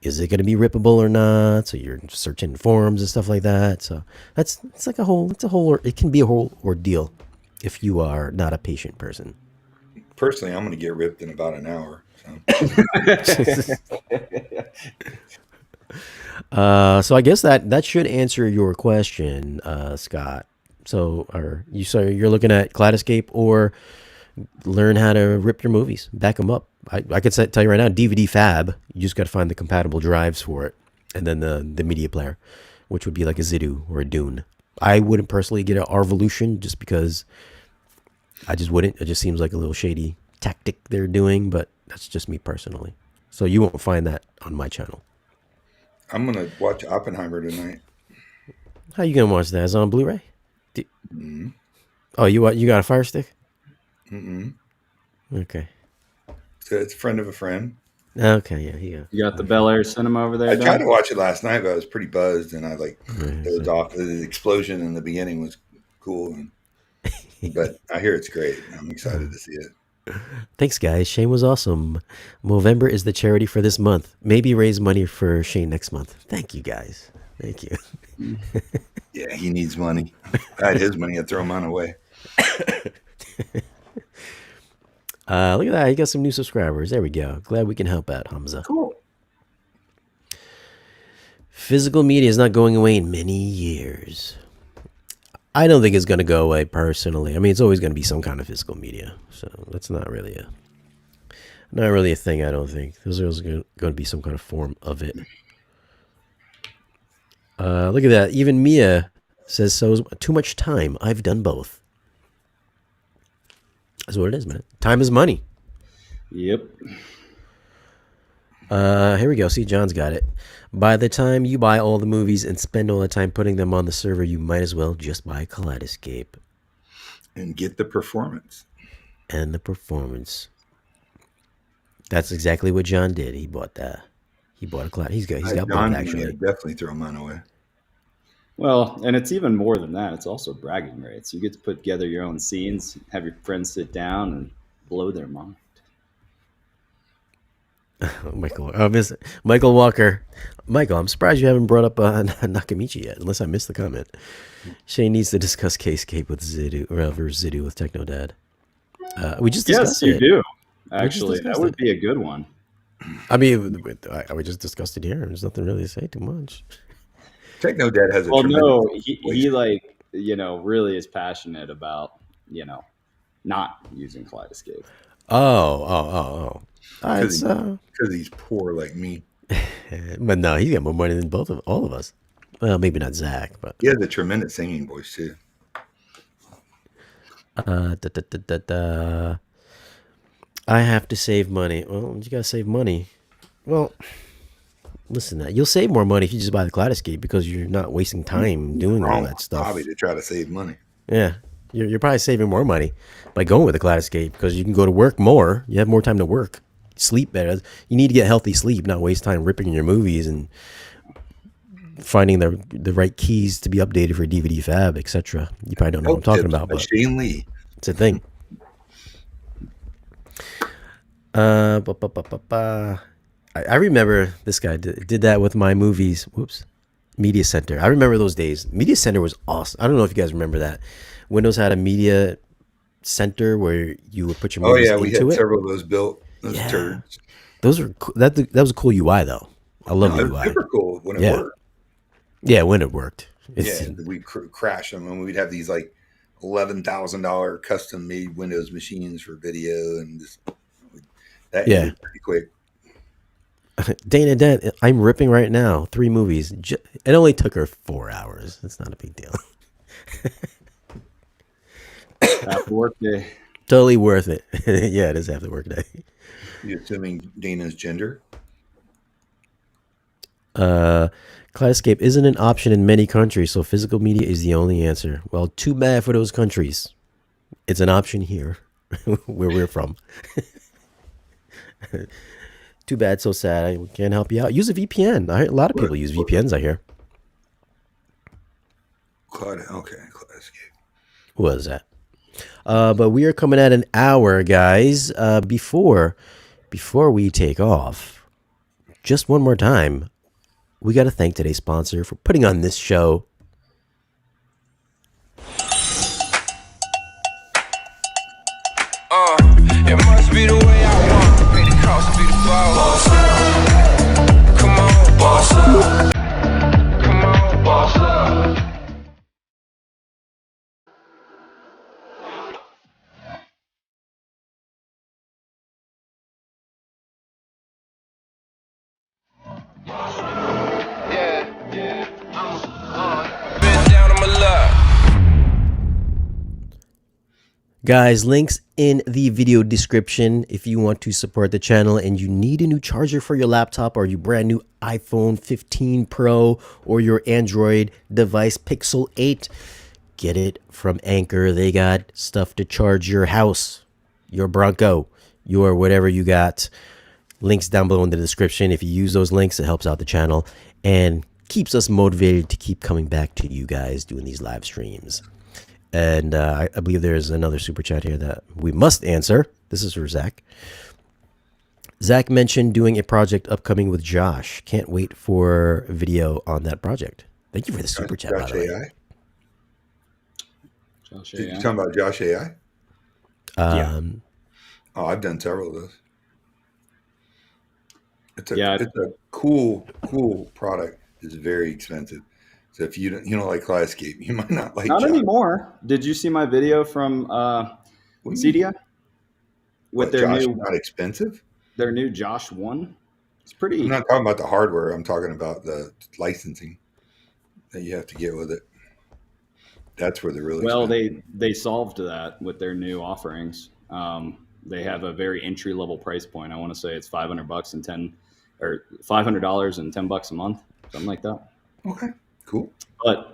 Speaker 2: is it going to be rippable or not? So you're searching forums and stuff like that. So it can be a whole ordeal if you are not a patient person.
Speaker 1: Personally, I'm going to get ripped in about an hour.
Speaker 2: So I guess that should answer your question, Scott. So you're looking at Kaleidoscape or learn how to rip your movies, back them up. I could tell you right now, DVD Fab. You just got to find the compatible drives for it, and then the media player, which would be like a Zidu or a Dune. I wouldn't personally get an Arvolution just because I just wouldn't. It just seems like a little shady tactic they're doing, but that's just me personally. So you won't find that on my channel.
Speaker 1: I'm going to watch Oppenheimer tonight.
Speaker 2: How you gonna watch that? Is it on Blu-ray? Oh, you got a Fire Stick? Okay.
Speaker 1: So it's a friend of a friend.
Speaker 2: Okay, yeah.
Speaker 3: You got the Bel Air Cinema over there?
Speaker 1: I
Speaker 3: Don?
Speaker 1: tried to watch it last night, but I was pretty buzzed, and I dozed off. The explosion in the beginning was cool, but I hear it's great. I'm excited to see it.
Speaker 2: Thanks, guys. Shane was awesome. Movember is the charity for this month. Maybe raise money for Shane next month. Thank you, guys. Thank you.
Speaker 1: Yeah, he needs money. If I had his money, I'd throw mine away.
Speaker 2: Look at that. He got some new subscribers. There we go. Glad we can help out, Hamza.
Speaker 3: Cool.
Speaker 2: Physical media is not going away in many years. I don't think it's going to go away personally. I mean, it's always going to be some kind of physical media. So that's not really a thing, I don't think. There's always going to be some kind of form of it. Look at that. Even Mia says, so too much time. I've done both. That's what it is, man. Time is money.
Speaker 3: Yep.
Speaker 2: Here we go. See, John's got it. By the time you buy all the movies and spend all the time putting them on the server, you might as well just buy Kaleidoscape.
Speaker 1: And get the performance.
Speaker 2: And the performance. That's exactly what John did. He bought that. He bought a Cloud. He's got both, actually.
Speaker 1: Definitely throw mine away.
Speaker 3: Well, and it's even more than that. It's also bragging rights. You get to put together your own scenes, have your friends sit down and blow their mind.
Speaker 2: Michael Walker. Michael, I'm surprised you haven't brought up Nakamichi yet, unless I missed the comment. Shane needs to discuss K-Scape with Zidu, or Zidu with Technodad. We just discussed it.
Speaker 3: Yes, you do. Actually, that would be a good one.
Speaker 2: I mean, we just discussed it here. There's nothing really to say too much.
Speaker 1: Technodad has a
Speaker 3: he really is passionate about, not using Kaleidoscape.
Speaker 2: Oh.
Speaker 1: Because he's poor like me.
Speaker 2: But no, he's got more money than all of us. Well, maybe not Zach, but
Speaker 1: he has a tremendous singing voice too.
Speaker 2: I have to save money. Well, you gotta save money. Well, listen, that you'll save more money if you just buy the Cloud Escape because you're not wasting time doing all
Speaker 1: Wrong
Speaker 2: that stuff.
Speaker 1: hobby to try to save money.
Speaker 2: Yeah, you're probably saving more money by going with the Cloud Escape because you can go to work more. You have more time to work, sleep better. You need to get healthy sleep, not waste time ripping your movies and finding the right keys to be updated for DVD fab, etc. You probably don't know what I'm talking about, but
Speaker 1: Shane Lee.
Speaker 2: it's a thing. I remember this guy did that with my movies. Whoops. Media Center. I remember those days. Media Center was awesome. I don't know if you guys remember that. Windows had a Media Center where you would put your movies
Speaker 1: we had
Speaker 2: into it.
Speaker 1: several of those built. Those turds.
Speaker 2: Those were that was a cool UI though. I love the
Speaker 1: It was
Speaker 2: UI.
Speaker 1: super cool when it
Speaker 2: Yeah.
Speaker 1: worked.
Speaker 2: Yeah, when it worked.
Speaker 1: We'd crash them, and we'd have these like $11,000 custom made Windows machines for video, and that ended pretty quick.
Speaker 2: Dana Dent, I'm ripping right now. 3 movies. It only took her 4 hours. It's not a big deal.
Speaker 3: After work day.
Speaker 2: Totally worth it. Yeah, it is after work day.
Speaker 1: You assuming Dana's gender?
Speaker 2: Cloud Escape isn't an option in many countries, so physical media is the only answer. Well, too bad for those countries. It's an option here, where we're from. Too bad, so sad. I can't help you out. Use a VPN. A lot of people use VPNs, I hear.
Speaker 1: Cloud Escape.
Speaker 2: What is that? But we are coming at an hour, guys. Before we take off, just one more time, we got to thank today's sponsor for putting on this show.
Speaker 4: It must be the way I walk. Make the cross be the boss. Come on, boss up. Come on, boss up. Yeah, I'm been down on my luck.
Speaker 2: Guys, links in the video description if you want to support the channel and you need a new charger for your laptop or your brand new iPhone 15 Pro or your Android device Pixel 8. Get it from Anchor. They got stuff to charge your house, your Bronco, your whatever you got. Links down below in the description. If you use those links, it helps out the channel and keeps us motivated to keep coming back to you guys doing these live streams. And I believe there's another super chat here that we must answer. This is for Zach. Zach mentioned doing a project upcoming with Josh. Can't wait for a video on that project. Thank you for the super chat, by the way.
Speaker 1: AI.
Speaker 3: Josh
Speaker 1: You
Speaker 3: AI.
Speaker 1: talking about Josh AI?
Speaker 3: Yeah.
Speaker 1: Oh, I've done several of those. It's
Speaker 3: Yeah.
Speaker 1: a cool product. It's very expensive. So if you don't like Cloud Escape, you might not like
Speaker 3: Not
Speaker 1: Josh.
Speaker 3: anymore. Did you see my video from
Speaker 1: What do you
Speaker 3: Cedia
Speaker 1: mean?
Speaker 3: with
Speaker 1: What,
Speaker 3: their
Speaker 1: Josh
Speaker 3: new
Speaker 1: not expensive?
Speaker 3: Josh 1? It's pretty.
Speaker 1: I'm not talking about the hardware. I'm talking about the licensing that you have to get with it. That's where they're really
Speaker 3: Well,
Speaker 1: expensive.
Speaker 3: they solved that with their new offerings. They have a very entry level price point. I want to say it's $500 and $500 and $10 a month, something like that.
Speaker 1: Okay, cool.
Speaker 3: But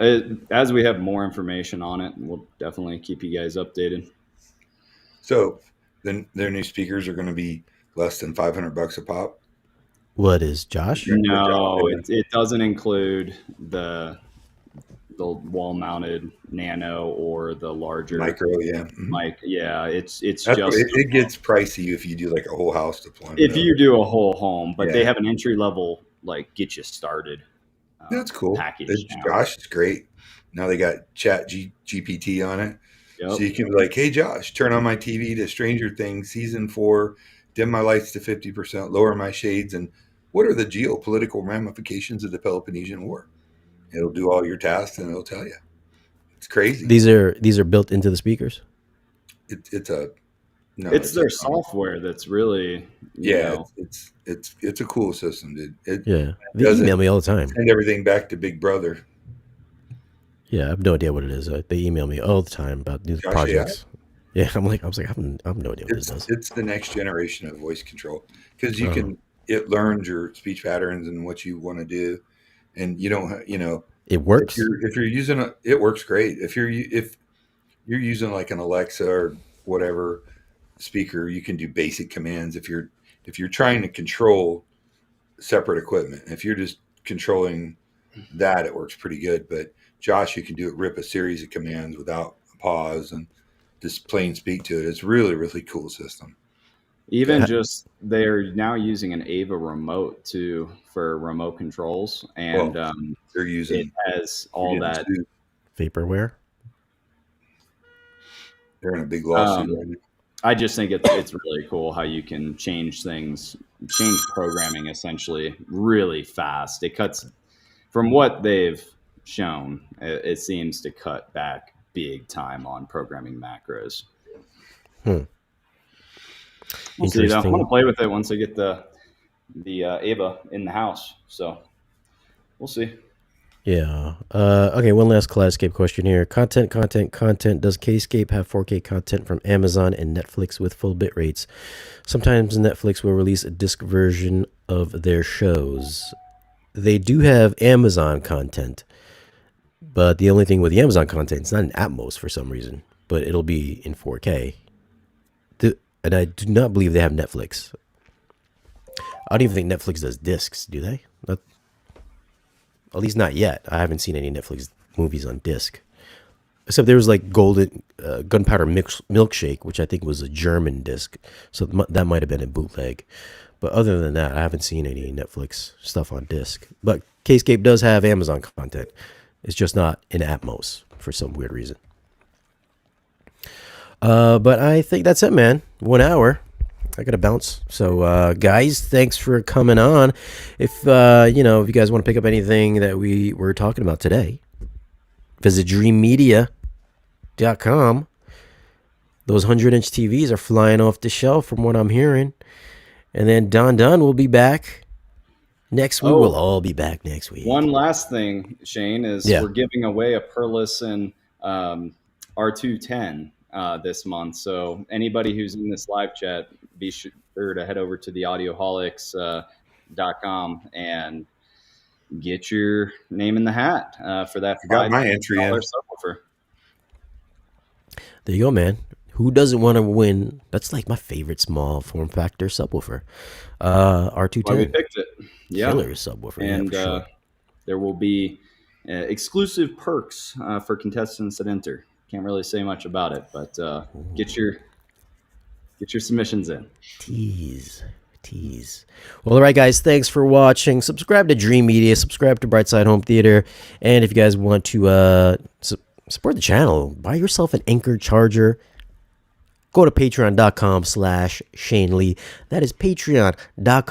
Speaker 3: as we have more information on it, we'll definitely keep you guys updated.
Speaker 1: So then their new speakers are going to be less than $500 a pop.
Speaker 2: What is Josh?
Speaker 3: No, it doesn't include the wall mounted nano or the larger
Speaker 1: Micro, yeah. Mhm.
Speaker 3: mic. Yeah, it's
Speaker 1: That's
Speaker 3: just
Speaker 1: it gets pricey if you do like a whole house deployment.
Speaker 3: if you do a whole home, but they
Speaker 1: Yeah.
Speaker 3: have an entry level like get you started.
Speaker 1: That's cool.
Speaker 3: Package now.
Speaker 1: Josh is great. Now they got GPT on it.
Speaker 3: Yep.
Speaker 1: So you can be like, hey, Josh, turn on my TV to Stranger Things season 4, dim my lights to 50%, lower my shades, and what are the geopolitical ramifications of the Peloponnesian War? It'll do all your tasks and it'll tell you. It's crazy.
Speaker 2: These are built into the speakers.
Speaker 1: It's
Speaker 3: their software that's really
Speaker 1: it's a cool system, dude.
Speaker 2: Yeah, they
Speaker 1: doesn't
Speaker 2: email me all the time.
Speaker 1: send everything back to Big Brother.
Speaker 2: Yeah, I have no idea what it is. They email me all the time about new
Speaker 1: Josh
Speaker 2: projects. Yeah, I was like, I have no idea what this does.
Speaker 1: It's the next generation of voice control because
Speaker 2: Uh-huh.
Speaker 1: it learns your speech patterns and what you want to do, and you don't
Speaker 2: It works.
Speaker 1: if you're using it works great. If you're using like an Alexa or whatever speaker, you can do basic commands. If you're trying to control separate equipment, if you're just controlling that, it works pretty good. But Josh, you can rip a series of commands without a pause and just plain speak to it. It's really cool system.
Speaker 3: Even just they're now using an Ava remote for remote controls, and
Speaker 1: They're using
Speaker 3: it has all that.
Speaker 2: Vaporware.
Speaker 1: They're in a big lawsuit right now.
Speaker 3: I just think it's really cool how you can change programming essentially really fast. It cuts from what they've shown. It seems to cut back big time on programming macros. We'll see. I want to play with it once I get the Ava in the house. So we'll see.
Speaker 2: Yeah. Okay, one last Cloudscape question here. Content. Does Kscape have 4K content from Amazon and Netflix with full bit rates? Sometimes Netflix will release a disc version of their shows. They do have Amazon content, but the only thing with the Amazon content, it's not in Atmos for some reason, but it'll be in 4K. And I do not believe they have Netflix. I don't even think Netflix does discs, do they? At least not yet. I haven't seen any Netflix movies on disc. Except there was like Gunpowder Milkshake, which I think was a German disc. So that might have been a bootleg. But other than that, I haven't seen any Netflix stuff on disc. But Kscape does have Amazon content. It's just not in Atmos for some weird reason. But I think that's it, man. 1 hour. I gotta bounce. So, guys, thanks for coming on. If if you guys want to pick up anything that we were talking about today, visit dreammedia.com. Those 100-inch TVs are flying off the shelf from what I'm hearing. And then Don will be back next week. We'll all be back next week.
Speaker 3: One last thing, Shane, is we're giving away a Perlison R210 this month. So anybody who's in this live chat, be sure to head over to theaudioholics.com and get your name in the hat for that.
Speaker 1: I got my entry in.
Speaker 3: Subwoofer.
Speaker 2: There you go, man. Who doesn't want to win? That's like my favorite small form factor subwoofer. R210.
Speaker 3: Why we picked it. Yeah.
Speaker 2: Killer subwoofer.
Speaker 3: And
Speaker 2: sure.
Speaker 3: There will be exclusive perks for contestants that enter. Can't really say much about it, but get your submissions in.
Speaker 2: Tease. Well, all right, guys. Thanks for watching. Subscribe to Dream Media. Subscribe to Brightside Home Theater. And if you guys want to support the channel, buy yourself an Anchor charger. Go to patreon.com/Shane Lee. That is patreon.com.